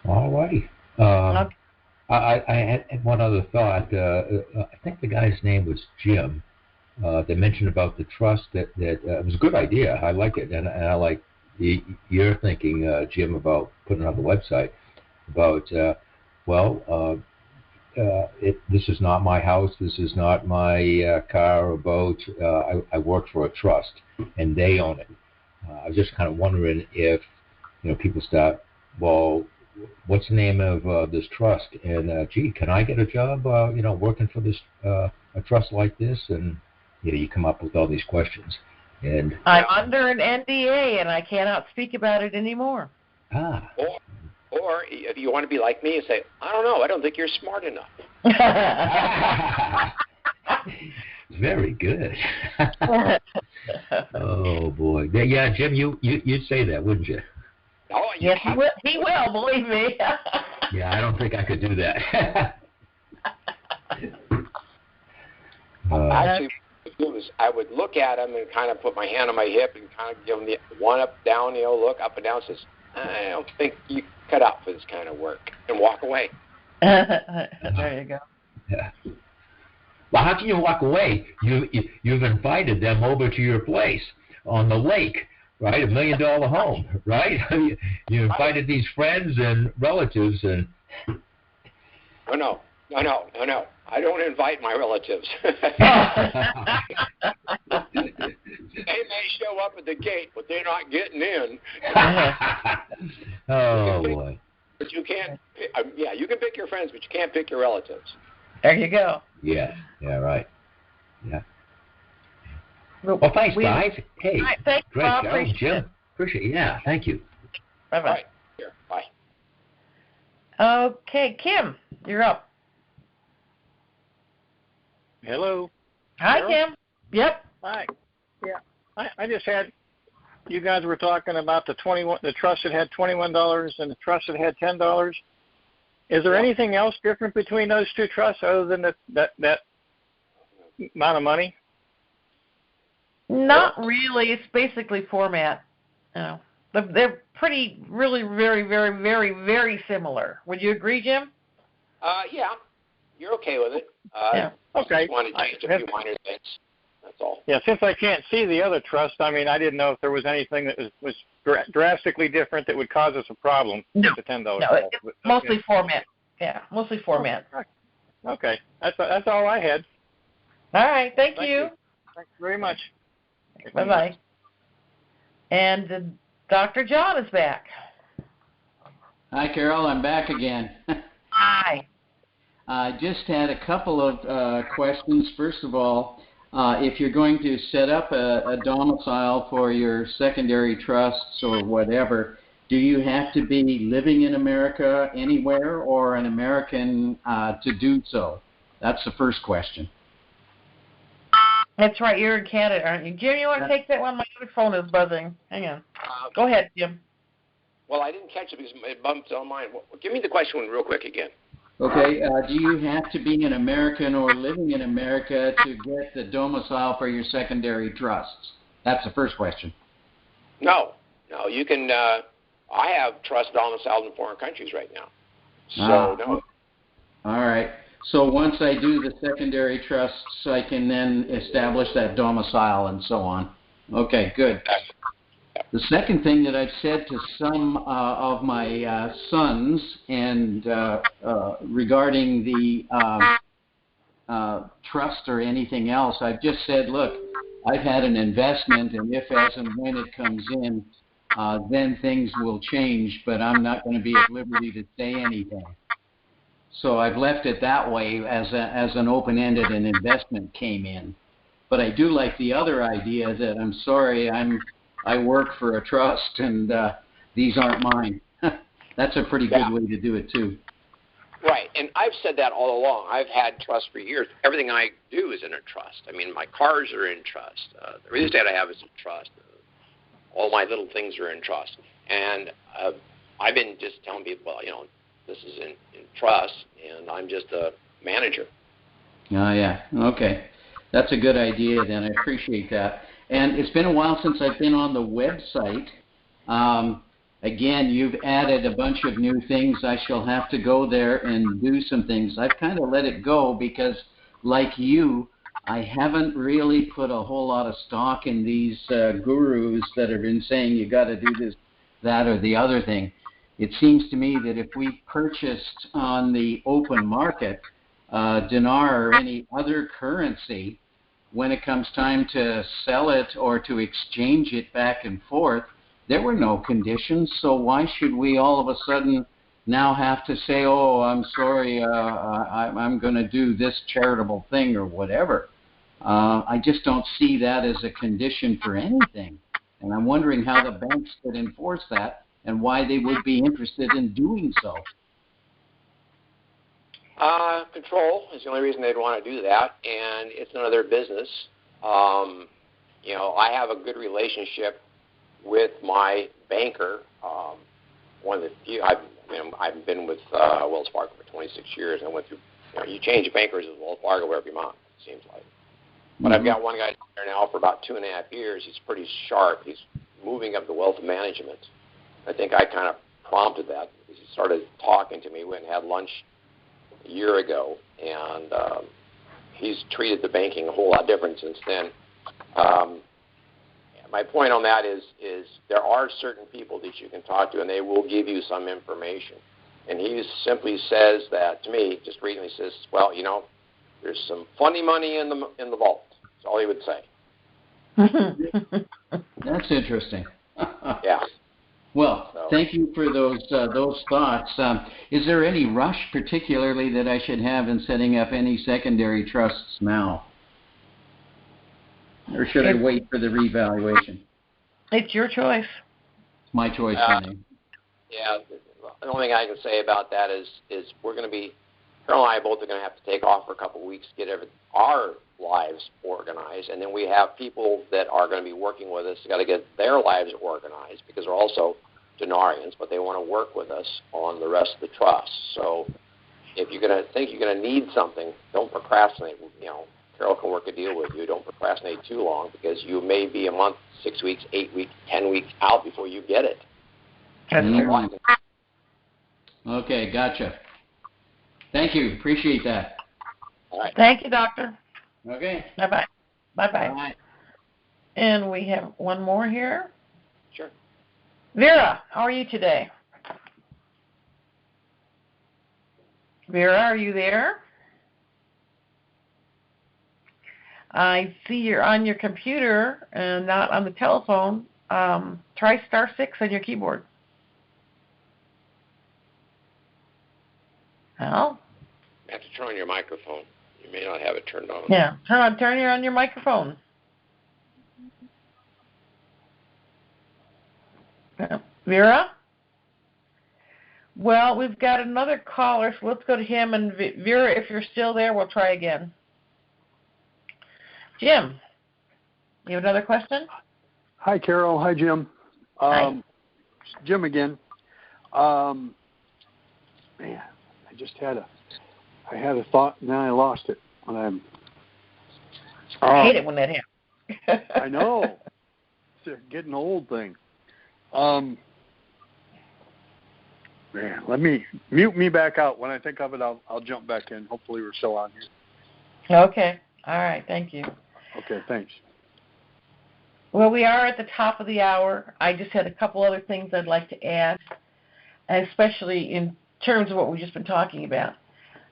All righty. I had one other thought. I think the guy's name was Jim. They mentioned about the trust that it was a good idea. I like it, and I like you're thinking, Jim, about putting it on the website about this is not my house, this is not my car or boat. I work for a trust, and they own it. I was just kind of wondering if people start, well, what's the name of this trust? And gee, can I get a job working for this a trust like this? And you come up with all these questions. And I'm under an NDA, and I cannot speak about it anymore. Or if you want to be like me and say, I don't know, I don't think you're smart enough. Very good. Oh boy, yeah, Jim, you'd say that, wouldn't you? Oh, yes, he will. He will, believe me. Yeah, I don't think I could do that. Actually, I would look at him and kind of put my hand on my hip and kind of give him the one up, down, look up and down. Says, I don't think you cut out for this kind of work, and walk away. There you go. Yeah. Well, how can you walk away? You've invited them over to your place on the lake, right? $1 million home, right? You invited these friends and relatives, and No. I don't invite my relatives. They may show up at the gate, but they're not getting in. Oh boy! But you can't. Yeah, you can pick your friends, but you can't pick your relatives. There you go. Yeah, right. Yeah. Well, thanks, guys. Hey, thanks, great Bob. job, Jim. Appreciate it. Yeah, thank you. Bye-bye. Right. Here, bye. Okay, Kim, you're up. Hello. Hi, Carol? Kim. Yep. Hi. Yeah. I just had, you guys were talking about the trust that had $21 and the trust that had $10. Is there anything else different between those two trusts other than that amount of money? Not really. It's basically format. They're pretty, really, very, very, very, very similar. Would you agree, Jim? Yeah. You're okay with it. Yeah. Okay. Just want to change a few minor things. That's all. Yeah, since I can't see the other trust, I didn't know if there was anything that was drastically different that would cause us a problem with the $10. No, it's mostly format. Yeah, mostly format. Okay. That's all I had. All right. Thank you. Thanks very much. Bye-bye. And Dr. John is back. Hi, Carol. I'm back again. Hi. I just had a couple of questions. First of all, if you're going to set up a domicile for your secondary trusts or whatever, do you have to be living in America anywhere or an American to do so? That's the first question. That's right. You're in Canada, aren't you? Jim, you want to take that one? My other phone is buzzing. Hang on. Go ahead, Jim. Well, I didn't catch it because it bumped on mine. Give me the question real quick again. Okay. Do you have to be an American or living in America to get the domicile for your secondary trusts? That's the first question. No. You can. I have trust domiciled in foreign countries right now. So, no. All right. So once I do the secondary trusts, I can then establish that domicile and so on. Okay, good. The second thing that I've said to some of my sons and regarding the trust or anything else, I've just said, look, I've had an investment, and if, as, and when it comes in, then things will change, but I'm not going to be at liberty to say anything. So I've left it that way as an open-ended an investment came in. But I do like the other idea that I'm sorry, I work for a trust and these aren't mine. That's a pretty good way to do it too. Right, and I've said that all along. I've had trust for years. Everything I do is in a trust. My cars are in trust. The real estate I have is in trust. All my little things are in trust. And I've been just telling people, well, this is in trust, and I'm just a manager. Oh, yeah. Okay. That's a good idea, then. I appreciate that. And it's been a while since I've been on the website. Again, you've added a bunch of new things. I shall have to go there and do some things. I've kind of let it go because, like you, I haven't really put a whole lot of stock in these gurus that have been saying you got to do this, that, or the other thing. It seems to me that if we purchased on the open market dinar or any other currency, when it comes time to sell it or to exchange it back and forth, there were no conditions. So why should we all of a sudden, now have to say, oh, I'm sorry, I'm going to do this charitable thing or whatever. I just don't see that as a condition for anything. And I'm wondering how the banks could enforce that and why they would be interested in doing so. Control is the only reason they'd want to do that, and it's none of their business. I have a good relationship with my banker. One of the few I've been with Wells Fargo for 26 years. I went through. You change bankers with Wells Fargo every month, it seems like. But I've got one guy there now for about 2.5 years. He's pretty sharp. He's moving up the wealth management. I think I kind of prompted that. He started talking to me. We went and had lunch a year ago, and he's treated the banking a whole lot different since then. My point on that is there are certain people that you can talk to, and they will give you some information. And he simply says that to me, just reading, he says, well, there's some funny money in the vault. That's all he would say. That's interesting. Yeah. Well, thank you for those thoughts. Is there any rush particularly that I should have in setting up any secondary trusts now? Or should I wait for the revaluation? It's your choice. It's my choice, honey. Yeah. The only thing I can say about that is we're going to be, Carol and I both are going to have to take off for a couple of weeks to get our lives organized, and then we have people that are going to be working with us. Got to get their lives organized because they're also Dinarians, but they want to work with us on the rest of the trust. So if you're going to think you're going to need something, don't procrastinate. Carol can work a deal with you. Don't procrastinate too long because you may be a month, 6 weeks, 8 weeks, 10 weeks out before you get it. Okay, gotcha. Thank you. Appreciate that. All right. Thank you, Doctor. Okay. Bye-bye. Bye-bye. Bye. And we have one more here. Sure. Vera, how are you today? Vera, are you there? I see you're on your computer and not on the telephone. Try *6 on your keyboard. Well, You have to turn on your microphone. You may not have it turned on. yeah. Turn on your microphone. Vera? Well, we've got another caller, so let's go to him. And Vera, if you're still there, we'll try again. Jim, you have another question? Hi, Carol. Hi, Jim. Hi. Jim again. Man, I had a thought, and then I lost it. I hate it when that happens. I know. It's a getting old thing. Man, let me mute me back out. When I think of it, I'll jump back in. Hopefully we're still on here. Okay. All right. Thank you. Okay, thanks. Well, we are at the top of the hour. I just had a couple other things I'd like to add, especially in terms of what we've just been talking about.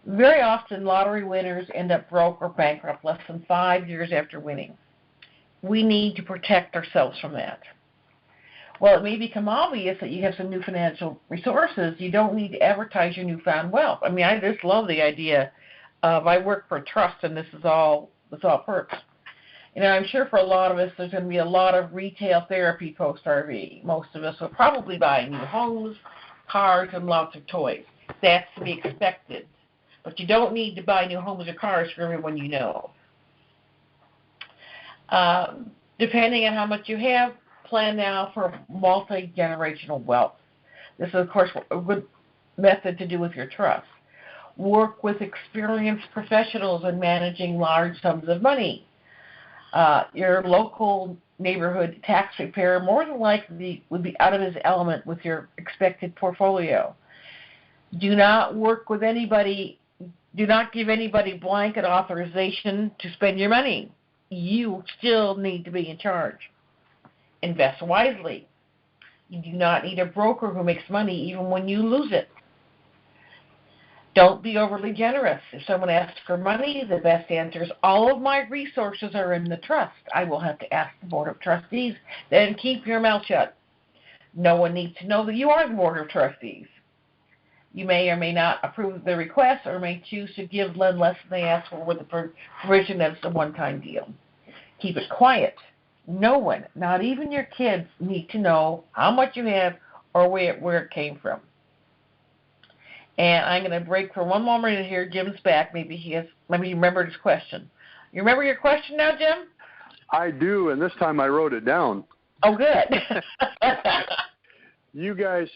Very often, lottery winners end up broke or bankrupt less than 5 years after winning. We need to protect ourselves from that. While it may become obvious that you have some new financial resources, you don't need to advertise your newfound wealth. I mean, I just love the idea of I work for a trust and this is all perks. I'm sure for a lot of us, there's going to be a lot of retail therapy post-RV. Most of us will probably buy new homes, cars, and lots of toys. That's to be expected. But you don't need to buy new homes or cars for everyone you know. Depending on how much you have, plan now for multi-generational wealth. This is, of course, a good method to do with your trust. Work with experienced professionals in managing large sums of money. Your local neighborhood tax preparer more than likely would be out of his element with your expected portfolio. Do not give anybody blanket authorization to spend your money. You still need to be in charge. Invest wisely. You do not need a broker who makes money even when you lose it. Don't be overly generous. If someone asks for money, the best answer is, all of my resources are in the trust. I will have to ask the Board of Trustees. Then keep your mouth shut. No one needs to know that you are the Board of Trustees. You may or may not approve the request or may choose to give less than they ask for with the provision that it's a one-time deal. Keep it quiet. No one, not even your kids, need to know how much you have or where it came from. And I'm going to break for one more minute here. Jim's back. Maybe he remembered his question. You remember your question now, Jim? I do, and this time I wrote it down. Oh, good. You guys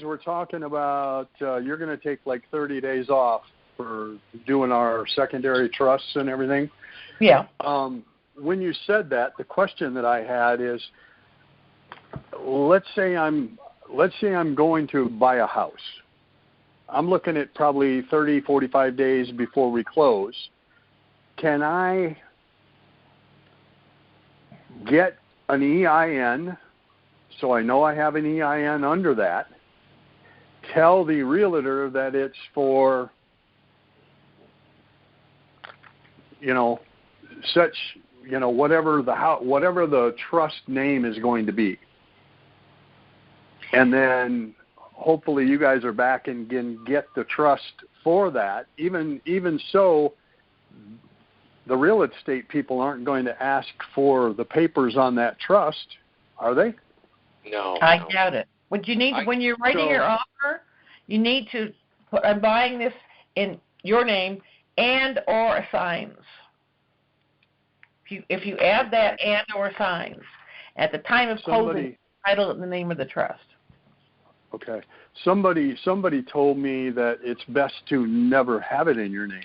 were talking about you're going to take like 30 days off for doing our secondary trusts and everything. Yeah. When you said that, the question that I had is, let's say I'm going to buy a house. I'm looking at probably 30, 45 days before we close. Can I get an EIN, so I know I have an EIN under that, tell the realtor that it's for, whatever the trust name is going to be. And then hopefully you guys are back and can get the trust for that. Even so, the real estate people aren't going to ask for the papers on that trust, are they? No. I doubt it. What you need when you're writing your offer, you need to put, I'm buying this in your name and or signs. If you add that and or signs at the time of closing, title it in the name of the trust. Okay. Somebody told me that it's best to never have it in your name.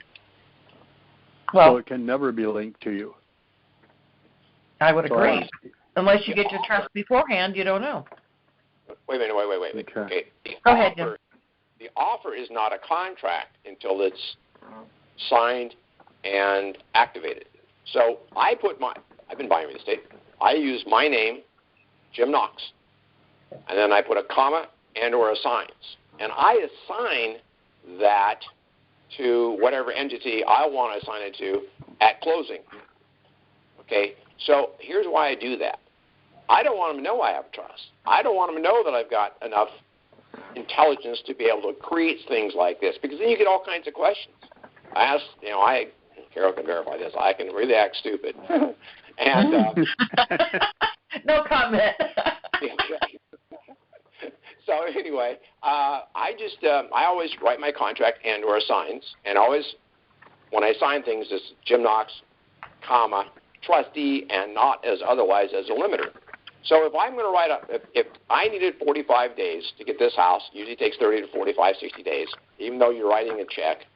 Well, so it can never be linked to you. I would agree. Unless you get your trust beforehand, you don't know. Wait a minute. Okay. Go ahead, Jim. The offer is not a contract until it's signed and activated. So I've been buying real estate. I use my name, Jim Knox, and then I put a comma and or assigns. And I assign that to whatever entity I want to assign it to at closing. Okay? So here's why I do that. I don't want them to know I have a trust. I don't want them to know that I've got enough intelligence to be able to create things like this, because then you get all kinds of questions. Carol can verify this. I can really act stupid. And no comment. So anyway, I always write my contract and or assigns, and always when I sign things, it's Jim Knox, comma, trustee, and not as otherwise as a limiter. So if I'm going to write up, if I needed 45 days to get this house, usually takes 30 to 45, 60 days, even though you're writing a check,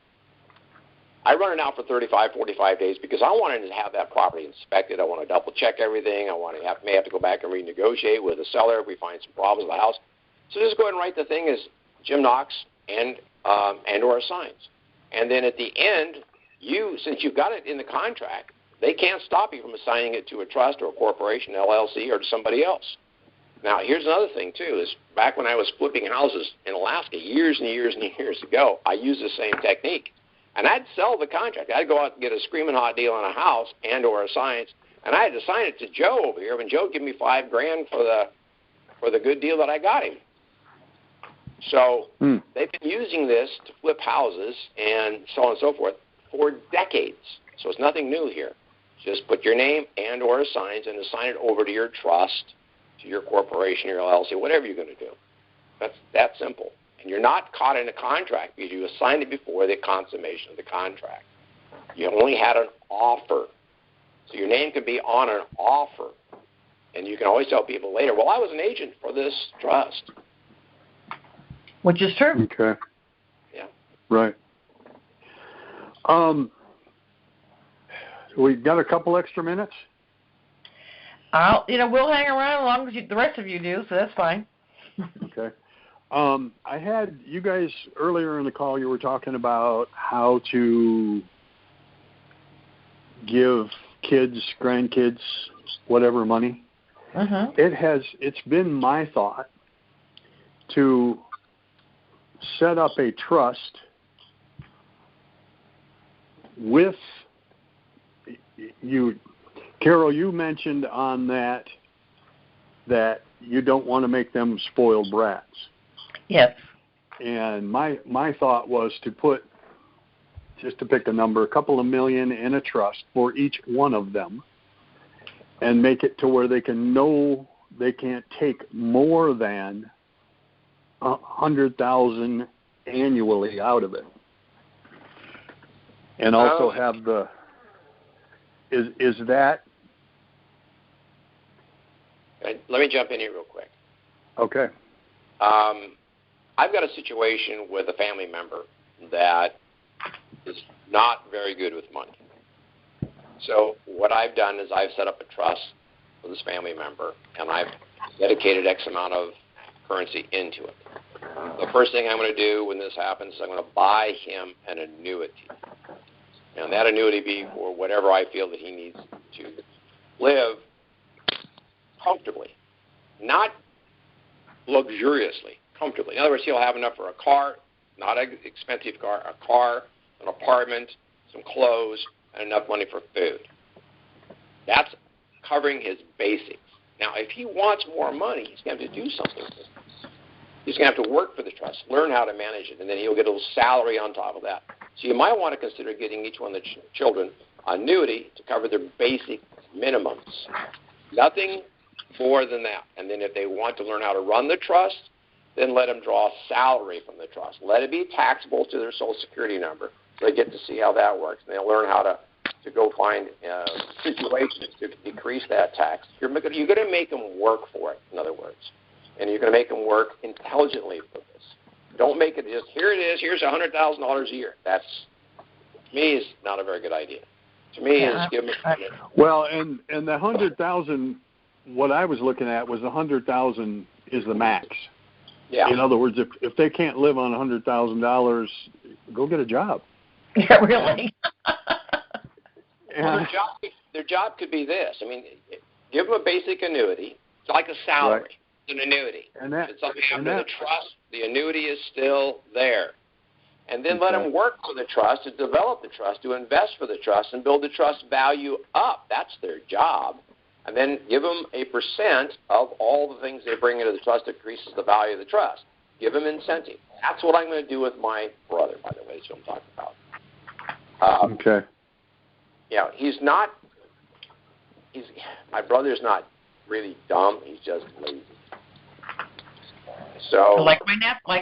I run it out for 35, 45 days because I wanted to have that property inspected. I want to double check everything. I may have to go back and renegotiate with the seller if we find some problems with the house. So just go ahead and write the thing as Jim Knox and or assigns. And then at the end, since you've got it in the contract, they can't stop you from assigning it to a trust or a corporation, LLC, or to somebody else. Now, here's another thing, too, is back when I was flipping houses in Alaska years and years and years ago, I used the same technique. And I'd sell the contract. I'd go out and get a screaming hot deal on a house and or assigns, and I had to sign it to Joe over here, and Joe would give me $5,000 for the good deal that I got him. So they've been using this to flip houses and so on and so forth for decades. So it's nothing new here. Just put your name and or assigns and assign it over to your trust, to your corporation, your LLC, whatever you're going to do. That's that simple. And you're not caught in a contract because you assigned it before the consummation of the contract. You only had an offer. So your name can be on an offer. And you can always tell people later, well, I was an agent for this trust. Which is true. Okay. Yeah. Right. We got a couple extra minutes? We'll hang around as long as the rest of you do, so that's fine. Okay. I had you guys earlier in the call, you were talking about how to give kids, grandkids, whatever money. Uh-huh. It's been my thought to set up a trust with you. Carol, you mentioned on that you don't want to make them spoiled brats. Yes. And my thought was to put, just to pick a number, a couple of million in a trust for each one of them, and make it to where they can know they can't take more than $100,000 annually out of it. And also have the, is that? Let me jump in here real quick. Okay. I've got a situation with a family member that is not very good with money. So what I've done is I've set up a trust for this family member, and I've dedicated X amount of currency into it. The first thing I'm going to do when this happens is I'm going to buy him an annuity. And that annuity be for whatever I feel that he needs to live comfortably, not luxuriously, comfortably. In other words, he'll have enough for a car, not an expensive car, a car, an apartment, some clothes, and enough money for food. That's covering his basics. Now, if he wants more money, he's going to have to do something with it. He's going to have to work for the trust, learn how to manage it, and then he'll get a little salary on top of that. So you might want to consider getting each one of the children an annuity to cover their basic minimums. Nothing more than that. And then if they want to learn how to run the trust, then let them draw salary from the trust. Let it be taxable to their Social Security number. So they get to see how that works. And they'll learn how to go find situations to decrease that tax. You're going to make them work for it, in other words. And you're going to make them work intelligently for this. Don't make it just, here it is, here's $100,000 a year. That's, to me, is not a very good idea. To me, is give them well, and the 100,000, what I was looking at was 100,000 is the max. Yeah. In other words, if they can't live on $100,000, go get a job. Yeah, really. Well, their job could be this. I mean, give them a basic annuity. It's like a salary. Right. It's an annuity. And that, it's something after the trust. The annuity is still there. And then let them work for the trust, to develop the trust, to invest for the trust, and build the trust value up. That's their job. And then give them a percent of all the things they bring into the trust that increases the value of the trust. Give them incentive. That's what I'm going to do with my brother, by the way. That's what I'm talking about. Okay. Yeah, my brother's not really dumb. He's just lazy. So like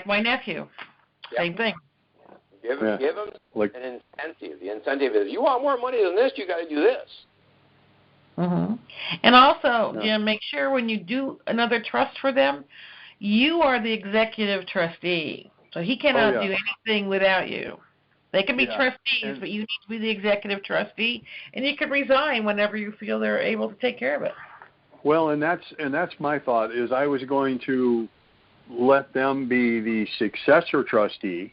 my nephew. Yeah. Same thing. Give him an incentive. The incentive is, you want more money than this, you got to do this. Mm-hmm. And also, Jim, make sure when you do another trust for them, you are the executive trustee. So he cannot do anything without you. They can be trustees, but you need to be the executive trustee, and you can resign whenever you feel they're able to take care of it. Well, and that's my thought, is I was going to let them be the successor trustee,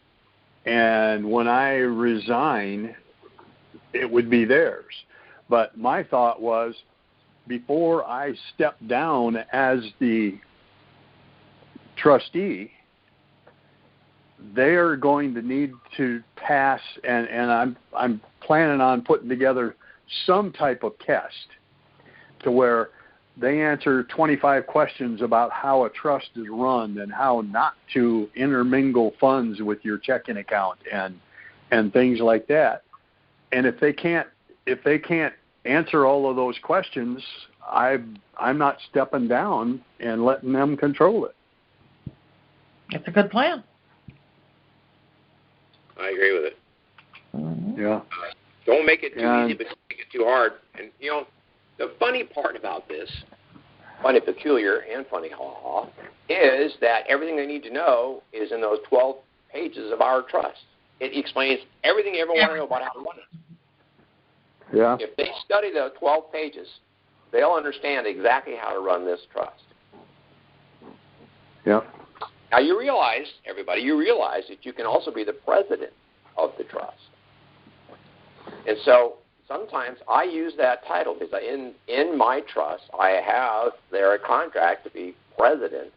and when I resign, it would be theirs. But my thought was, before I step down as the trustee, they're going to need to pass, and I'm planning on putting together some type of test to where they answer 25 questions about how a trust is run and how not to intermingle funds with your checking account and things like that. And if they can't answer all of those questions, I'm not stepping down and letting them control it. It's a good plan. I agree with it. Mm-hmm. Yeah. Don't make it too easy, but make it too hard. And, the funny part about this, funny peculiar and funny ha-ha, is that everything they need to know is in those 12 pages of our trust. It explains everything you ever want to know about how to run it. Yeah. If they study those 12 pages, they'll understand exactly how to run this trust. Yeah. Now, you realize that you can also be the president of the trust. And so sometimes I use that title because in my trust, I have there a contract to be president,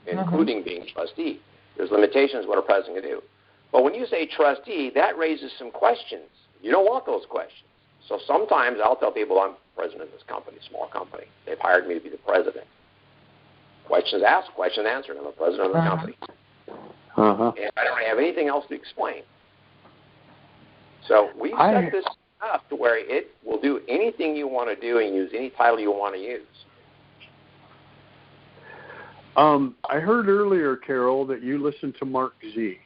including being trustee. There's limitations what a president can do. But when you say trustee, that raises some questions. You don't want those questions. So sometimes I'll tell people I'm president of this company, small company. They've hired me to be the president. Questions asked, questions answered. I'm a president of the company. And I don't have anything else to explain. So we set this up to where it will do anything you want to do and use any title you want to use. I heard earlier, Carol, that you listened to Mark Z.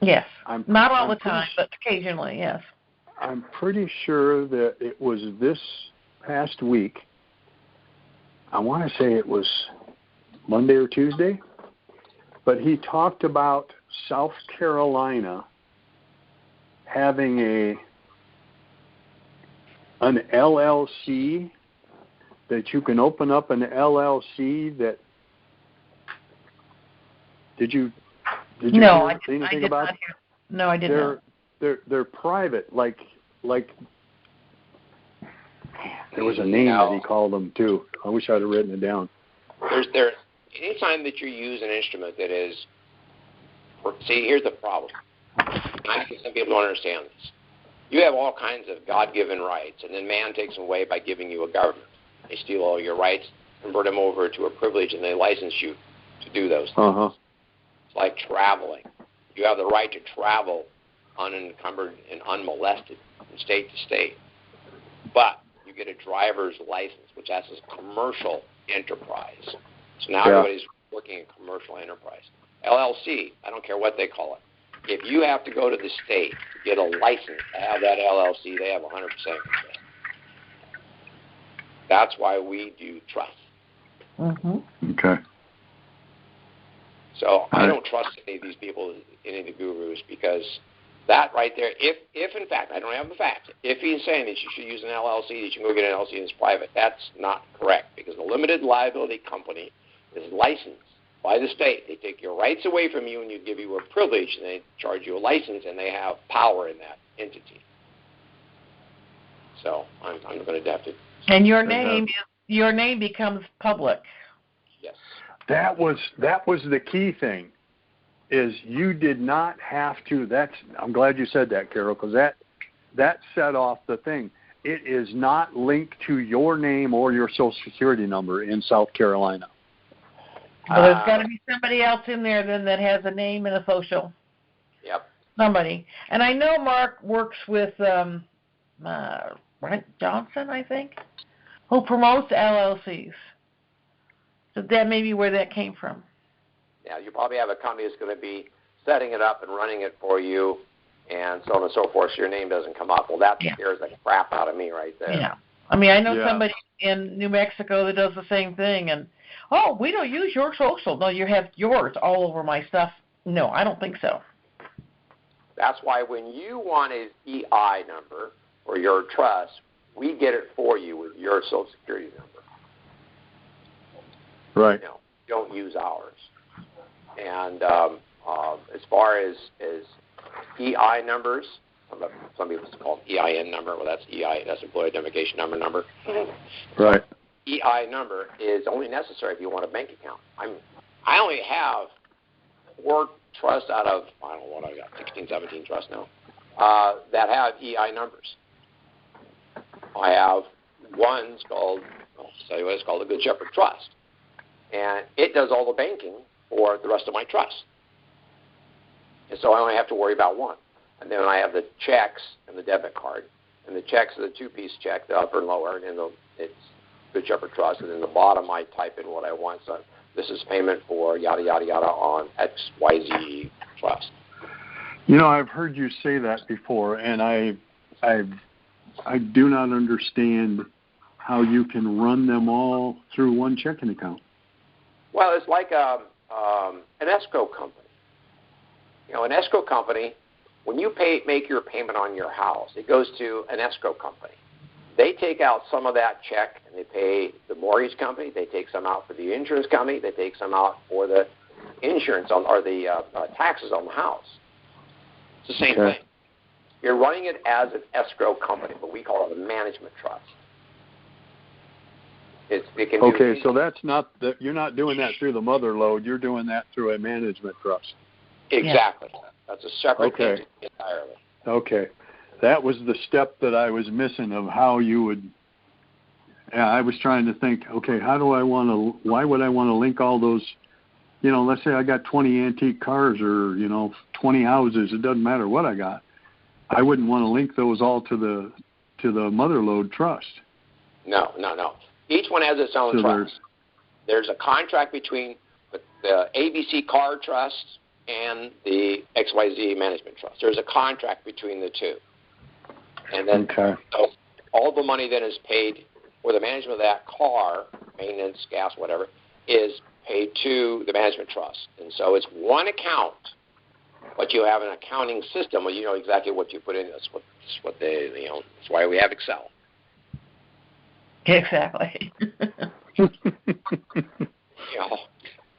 Yes. Not all the time, but occasionally, yes. I'm pretty sure that it was this past week. I want to say it was Monday or Tuesday. But he talked about South Carolina having an LLC, that you can open up an LLC that. Did you no, hear anything about it? No, I did not. They're private, like there was a name that he called them too. I wish I'd have written it down. There's anytime that you use an instrument that is, see, here's the problem. I think some people don't understand this. You have all kinds of God-given rights, and then man takes them away by giving you a government. They steal all your rights, convert them over to a privilege, and they license you to do those things. It's like traveling. You have the right to travel unencumbered and unmolested from state to state. But you get a driver's license, which that's a commercial enterprise. So now everybody's working in commercial enterprise. LLC, I don't care what they call it. If you have to go to the state to get a license to have that LLC, they have 100% control. That's why we do trust. Okay. So I don't trust any of these people, any of the gurus, because that right there, if in fact, I don't have the facts, if he's saying that you should use an LLC, that you can go get an LLC and it's private, that's not correct, because the limited liability company is licensed by the state. They take your rights away from you and you give you a privilege, and they charge you a license, and they have power in that entity. So I'm going to have to. And your name becomes public. Yes. That was the key thing. Is you did not have to. I'm glad you said that, Carol, because that set off the thing. It is not linked to your name or your Social Security number in South Carolina. Well, there's got to be somebody else in there then that has a name and a social. Yep. Somebody. And I know Mark works with Brent Johnson, I think, who promotes LLCs. So that may be where that came from. Yeah, you probably have a company that's going to be setting it up and running it for you, and so on and so forth, so your name doesn't come up. Well, that scares the crap out of me right there. Yeah. I mean, I know somebody in New Mexico that does the same thing, and, we don't use your social. No, you have yours all over my stuff. No, I don't think so. That's why when you want an EI number or your trust, we get it for you with your Social Security number. Right. You don't use ours. And as far as EI numbers, some people call it EIN number. Well, that's EI. That's Employee Identification Number. Right. EI number is only necessary if you want a bank account. I only have 4 trusts out of, I don't know what I got, 16, 17 trusts now, that have EI numbers. I have one called, I'll tell you what it's called, the Good Shepherd Trust. And it does all the banking for the rest of my trust. And so I only have to worry about one. And then I have the checks and the debit card. And the checks are the 2-piece check, the upper and lower, and it's Good Shepherd Trust. And in the bottom, I type in what I want. So this is payment for yada, yada, yada on XYZ Trust. I've heard you say that before, and I do not understand how you can run them all through one checking account. Well, it's like an escrow company. An escrow company, when you make your payment on your house, it goes to an escrow company. They take out some of that check and they pay the mortgage company. They take some out for the insurance company. They take some out for the insurance or the taxes on the house. It's the same thing. You're running it as an escrow company, but we call it a management trust. So that's not you're not doing that through the mother lode. You're doing that through a management trust. Exactly. That's a separate entity entirely. Okay. That was the step that I was missing of how you would. I was trying to think. Okay, why would I want to link all those let's say I got 20 antique cars or, 20 houses, it doesn't matter what I got. I wouldn't want to link those all to the motherlode trust. No. Each one has its own trust. There's a contract between the ABC Car Trust and the XYZ Management Trust. There's a contract between the two. And then all the money that is paid for the management of that car, maintenance, gas, whatever, is paid to the management trust. And so it's one account, but you have an accounting system where you know exactly what you put in. That's what they, that's why we have Excel. Exactly.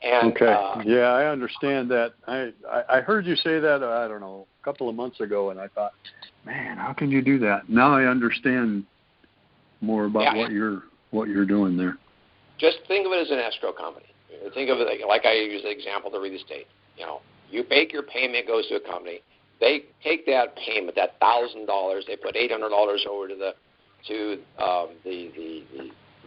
And, okay. Yeah, I understand that. I heard you say that, I don't know, a couple of months ago, and I thought, man, how can you do that? Now I understand more about what you're doing there. Just think of it as an escrow company. Think of it like I use the example of the real estate. You make your payment, goes to a company. They take that payment, that $1,000, they put $800 over to the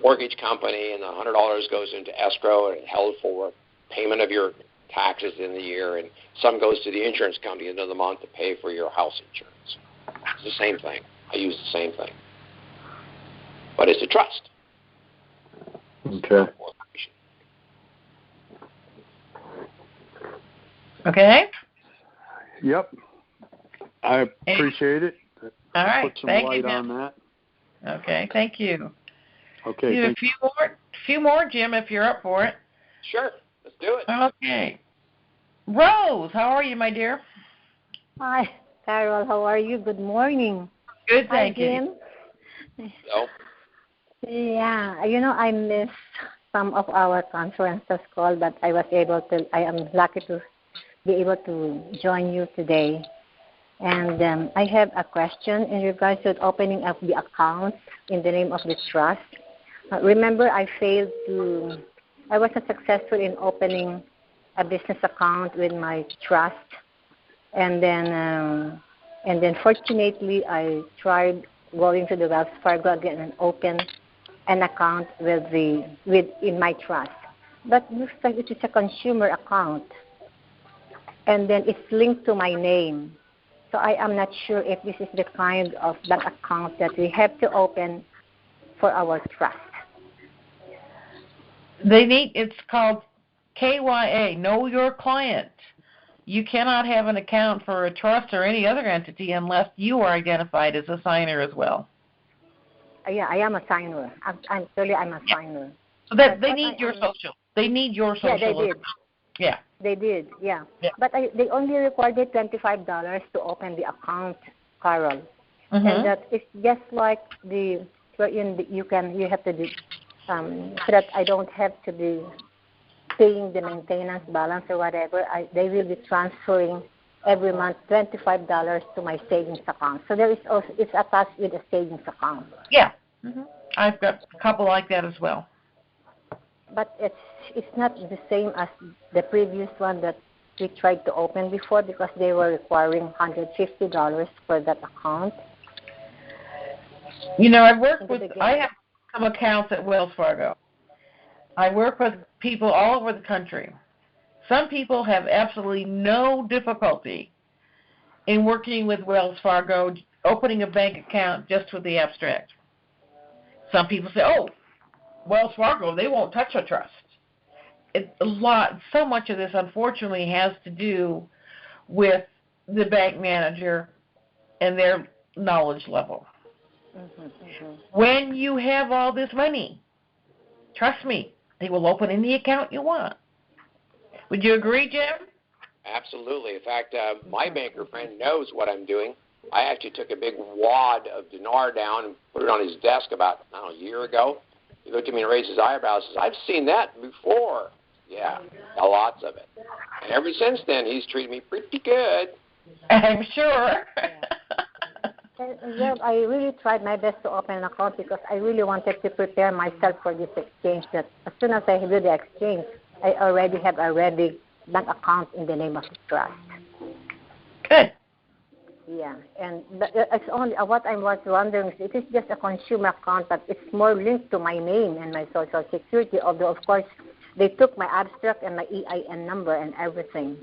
mortgage company, and the $100 goes into escrow and held for payment of your taxes in the year, and some goes to the insurance company at the end of the month to pay for your house insurance. It's the same thing. I use the same thing. But it's a trust. Okay. Okay? Yep. I appreciate it. All right. Put some light on that. Okay, thank you. Okay. Do a few more, Jim, if you're up for it. Sure. Let's do it. Okay. Rose, how are you, my dear? Hi, Carol. How are you? Good morning. Good, thank you. Jim. Hello. Yeah, I missed some of our conferences call, but I am lucky to be able to join you today. And I have a question in regards to opening up the account in the name of the trust. Remember, I wasn't successful in opening a business account with my trust, and then fortunately I tried going to the Wells Fargo again and open an account in my trust. But it looks like it is a consumer account, and then it's linked to my name. So I am not sure if this is the kind of that account that we have to open for our trust. It's called KYA, Know Your Client. You cannot have an account for a trust or any other entity unless you are identified as a signer as well. Yeah, I am a signer. I'm a signer. So they need your social. They need your social. Yeah, they did. Yeah. They did, yeah. But they only required $25 to open the account, Carol. Mm-hmm. And that is just like you have to do, so that I don't have to be paying the maintenance balance or whatever. They will be transferring every month $25 to my savings account. So it's attached with a savings account. Yeah. Mm-hmm. I've got a couple like that as well. But it's not the same as the previous one that we tried to open before, because they were requiring $150 for that account. I have some accounts at Wells Fargo. I work with people all over the country. Some people have absolutely no difficulty in working with Wells Fargo, opening a bank account just with the abstract. Some people say, Wells Fargo, they won't touch a trust. So much of this, unfortunately, has to do with the bank manager and their knowledge level. Mm-hmm, mm-hmm. When you have all this money, trust me, they will open any account you want. Would you agree, Jim? Absolutely. In fact, my banker friend knows what I'm doing. I actually took a big wad of Dinar down and put it on his desk about, a year ago. He looked at me and raised his eyebrows and says, I've seen that before. Yeah, lots of it. And ever since then, he's treated me pretty good. I'm sure. Well, I really tried my best to open an account because I really wanted to prepare myself for this exchange. That as soon as I do the exchange, I already have a ready bank account in the name of the trust. Good. Yeah, and it's only what I was wondering is it is just a consumer account, but it's more linked to my name and my social security. Although of course they took my abstract and my EIN number and everything.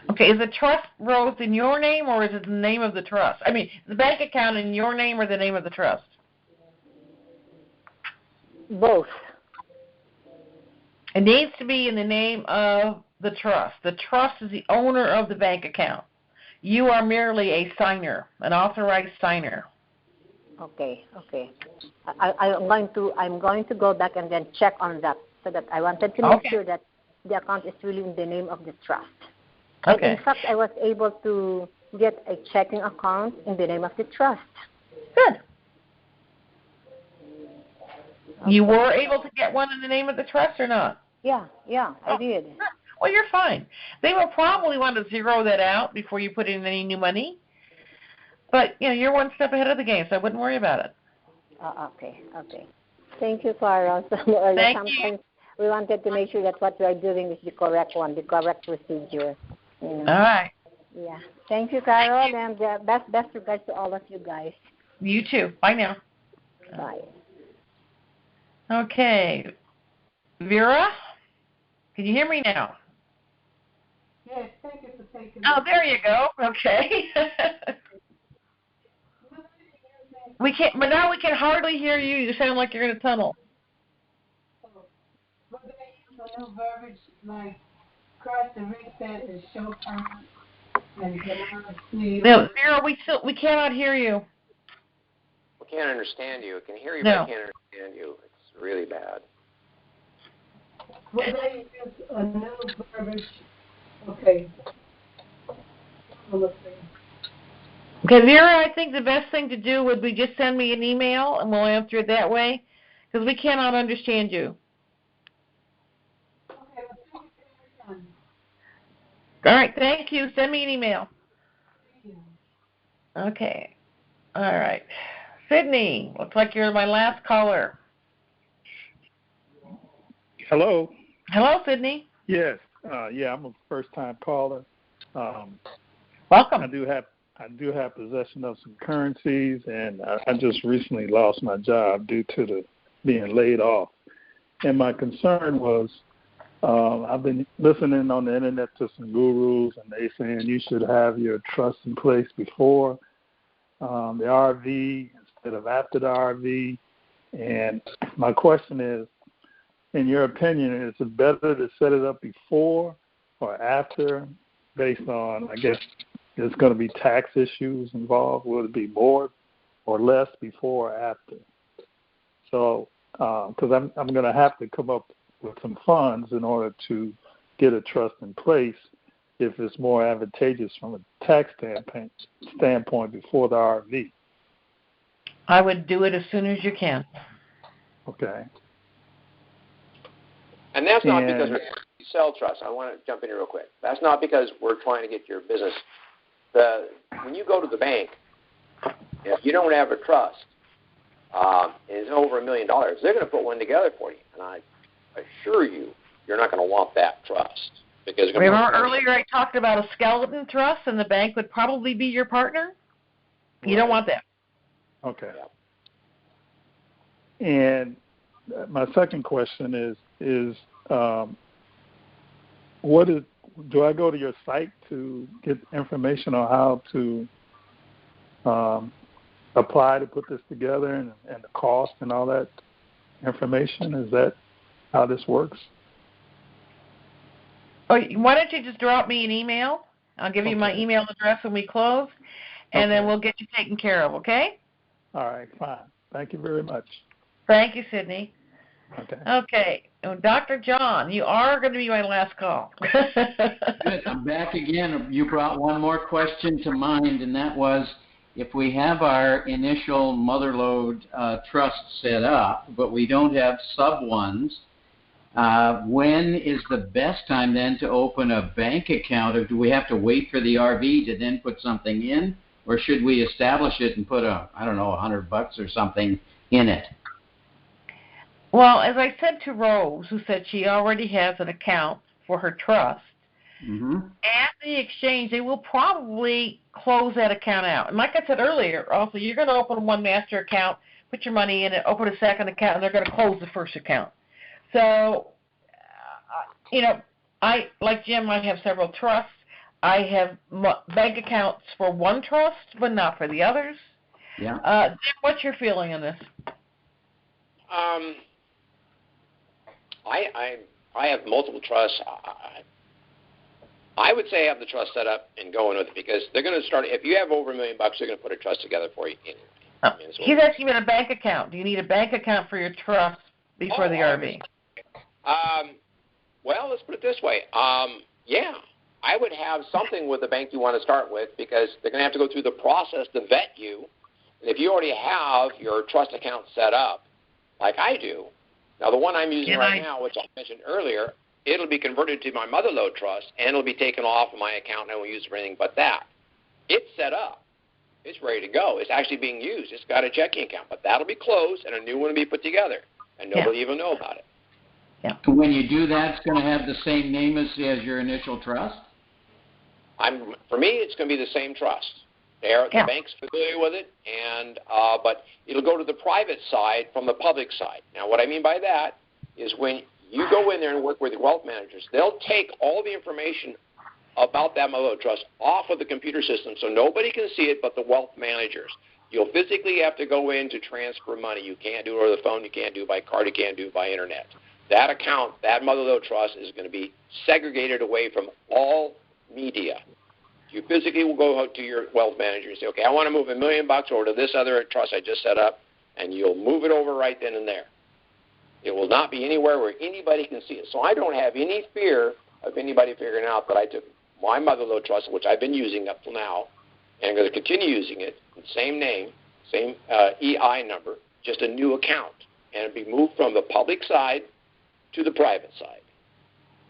Okay, is the trust, Rose, in your name or is it the name of the trust? I mean, the bank account in your name or the name of the trust? Both. It needs to be in the name of the trust. The trust is the owner of the bank account. You are merely a signer, an authorized signer. Okay. I'm going to go back and then check on that, so that I wanted to make sure that the account is really in the name of the trust. Okay. And in fact, I was able to get a checking account in the name of the trust. Good. Okay. You were able to get one in the name of the trust or not? Yeah, I did. Well, you're fine. They will probably want to zero that out before you put in any new money. But, you're one step ahead of the game, so I wouldn't worry about it. Okay. Thank you, Carol. Thank you. We wanted to make sure that what we are doing is the correct one, the correct procedure. All right. Yeah. Thank you, Carol, and best regards to all of you guys. You too. Bye now. Bye. Okay. Vera, can you hear me now? Yes, thank you for taking Oh, there you go. Okay. We can't, but now we can hardly hear you. You sound like you're in a tunnel. But they use a new verbiage like cross the reset and show permanent and no, Vera, we cannot hear you. We can't understand you. I can hear you, no. But I can't understand you. It's really bad. Well, they use a new verbiage. Okay. Okay, Vera, I think the best thing to do would be just send me an email, and we'll answer it that way, because we cannot understand you. Okay, all right, thank you. Send me an email. Okay. All right. Sydney, looks like you're my last caller. Hello. Hello, Sydney. Yes. I'm a first-time caller. Welcome. I do have possession of some currencies, and I just recently lost my job due to being laid off. And my concern was, I've been listening on the internet to some gurus, and they saying you should have your trust in place before the RV instead of after the RV. And my question is, in your opinion, is it better to set it up before or after, based on, I guess, there's going to be tax issues involved? Will it be more or less before or after? So, because I'm going to have to come up with some funds in order to get a trust in place if it's more advantageous from a tax standpoint before the RV. I would do it as soon as you can. Okay. And that's not because we sell trusts. I want to jump in here real quick. That's not because we're trying to get your business. When you go to the bank, if you don't have a trust, and it's over $1 million, they're going to put one together for you. And I assure you, you're not going to want that trust. Because remember earlier I talked about a skeleton trust, and the bank would probably be your partner? You don't want that. Okay. Yeah. And my second question is do I go to your site to get information on how to apply to put this together and the cost and all that information? Is that how this works? Oh, why don't you just drop me an email? I'll give you my email address when we close, and then we'll get you taken care of, okay? All right, fine. Thank you very much. Thank you, Sydney. Okay. Dr. John, you are going to be my last call. Good. I'm back again. You brought one more question to mind, and that was, if we have our initial motherlode trust set up, but we don't have sub-ones, when is the best time then to open a bank account? Or do we have to wait for the RV to then put something in? Or should we establish it and put $100 or something in it? Well, as I said to Rose, who said she already has an account for her trust, at the exchange, they will probably close that account out. And like I said earlier, also, you're going to open one master account, put your money in it, open a second account, and they're going to close the first account. So, I, like Jim, I have several trusts. I have bank accounts for one trust, but not for the others. Yeah. Jim, what's your feeling on this? I have multiple trusts. I would say have the trust set up and going with it because they're going to start. If you have over $1 million, they're going to put a trust together for you anyway. He's asking about a bank account. Do you need a bank account for your trust before the RV? Well, let's put it this way. Yeah, I would have something with the bank you want to start with because they're going to have to go through the process to vet you. And if you already have your trust account set up, like I do, now the one I'm using now, which I mentioned earlier, it'll be converted to my mother-lode trust, and it'll be taken off of my account, and I won't use it for anything but that. It's set up. It's ready to go. It's actually being used. It's got a checking account, but that'll be closed, and a new one will be put together, and nobody even know about it. Yeah. When you do that, it's going to have the same name as your initial trust? For me, it's going to be the same trust. The bank's familiar with it, and but it'll go to the private side from the public side. Now, what I mean by that is when you go in there and work with the wealth managers, they'll take all the information about that mother-lode trust off of the computer system so nobody can see it but the wealth managers. You'll physically have to go in to transfer money. You can't do it over the phone. You can't do it by card. You can't do it by internet. That account, that mother-lode trust, is going to be segregated away from all media. You physically will go out to your wealth manager and say, okay, I want to move $1 million over to this other trust I just set up, and you'll move it over right then and there. It will not be anywhere where anybody can see it. So I don't have any fear of anybody figuring out that I took my mother-lode trust, which I've been using up till now, and I'm going to continue using it, same name, same EIN number, just a new account, and it'll be moved from the public side to the private side.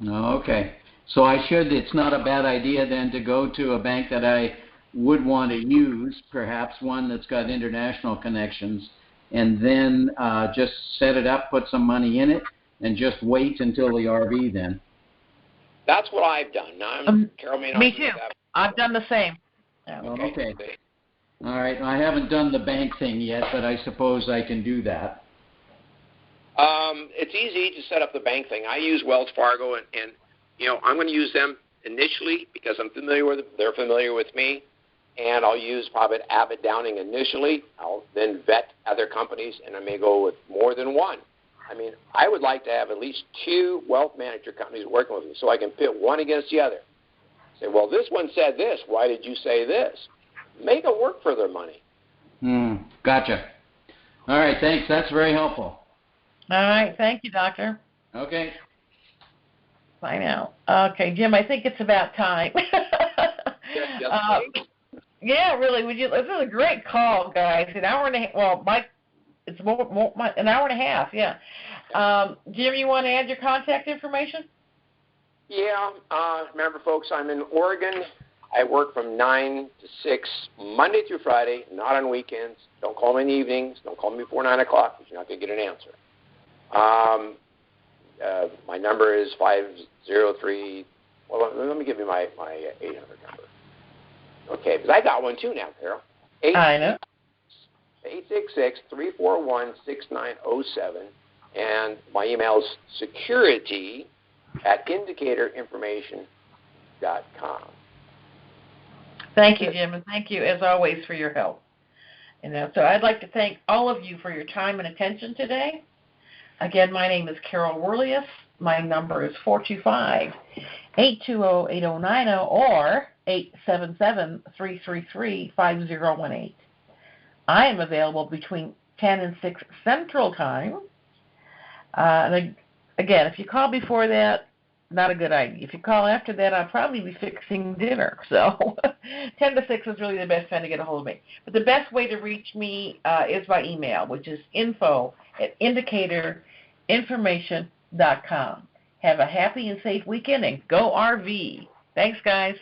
Okay. So it's not a bad idea then to go to a bank that I would want to use, perhaps one that's got international connections, and then just set it up, put some money in it, and just wait until the RV then. That's what I've done. Now, Carol may not me too. I've done the same. Okay. All right. I haven't done the bank thing yet, but I suppose I can do that. It's easy to set up the bank thing. I use Wells Fargo, and I'm going to use them initially because I'm familiar with them. They're familiar with me, and I'll use probably Abbott Downing initially. I'll then vet other companies, and I may go with more than one. I mean, I would like to have at least 2 wealth manager companies working with me so I can pit one against the other. Say, well, this one said this. Why did you say this? Make it work for their money. Gotcha. All right, thanks. That's very helpful. All right, thank you, Doctor. Okay. Bye now. Okay, Jim, I think it's about time. Yeah, really. This is a great call, guys. An hour and a half. Well, it's more an hour and a half. Yeah. Jim, you want to add your contact information? Yeah. Remember, folks, I'm in Oregon. I work from 9 to 6 Monday through Friday, not on weekends. Don't call me in the evenings. Don't call me before 9 o'clock because you're not going to get an answer. My number is 503. Well, let me give you my 800 number. Okay, because I got one too now, Carol. I know. 866-341-6907, and my email is security@indicatorinformation.com. Thank you, Jim, and thank you, as always, for your help. So I'd like to thank all of you for your time and attention today. Again, my name is Carol Werelius. My number is 425-820-8090 or 877-333-5018. I am available between 10 and 6 Central Time. And again, if you call before that, not a good idea. If you call after that, I'll probably be fixing dinner. So 10 to 6 is really the best time to get a hold of me. But the best way to reach me is by email, which is info@indicatorinformation.com. Have a happy and safe weekend and go RV. Thanks, guys.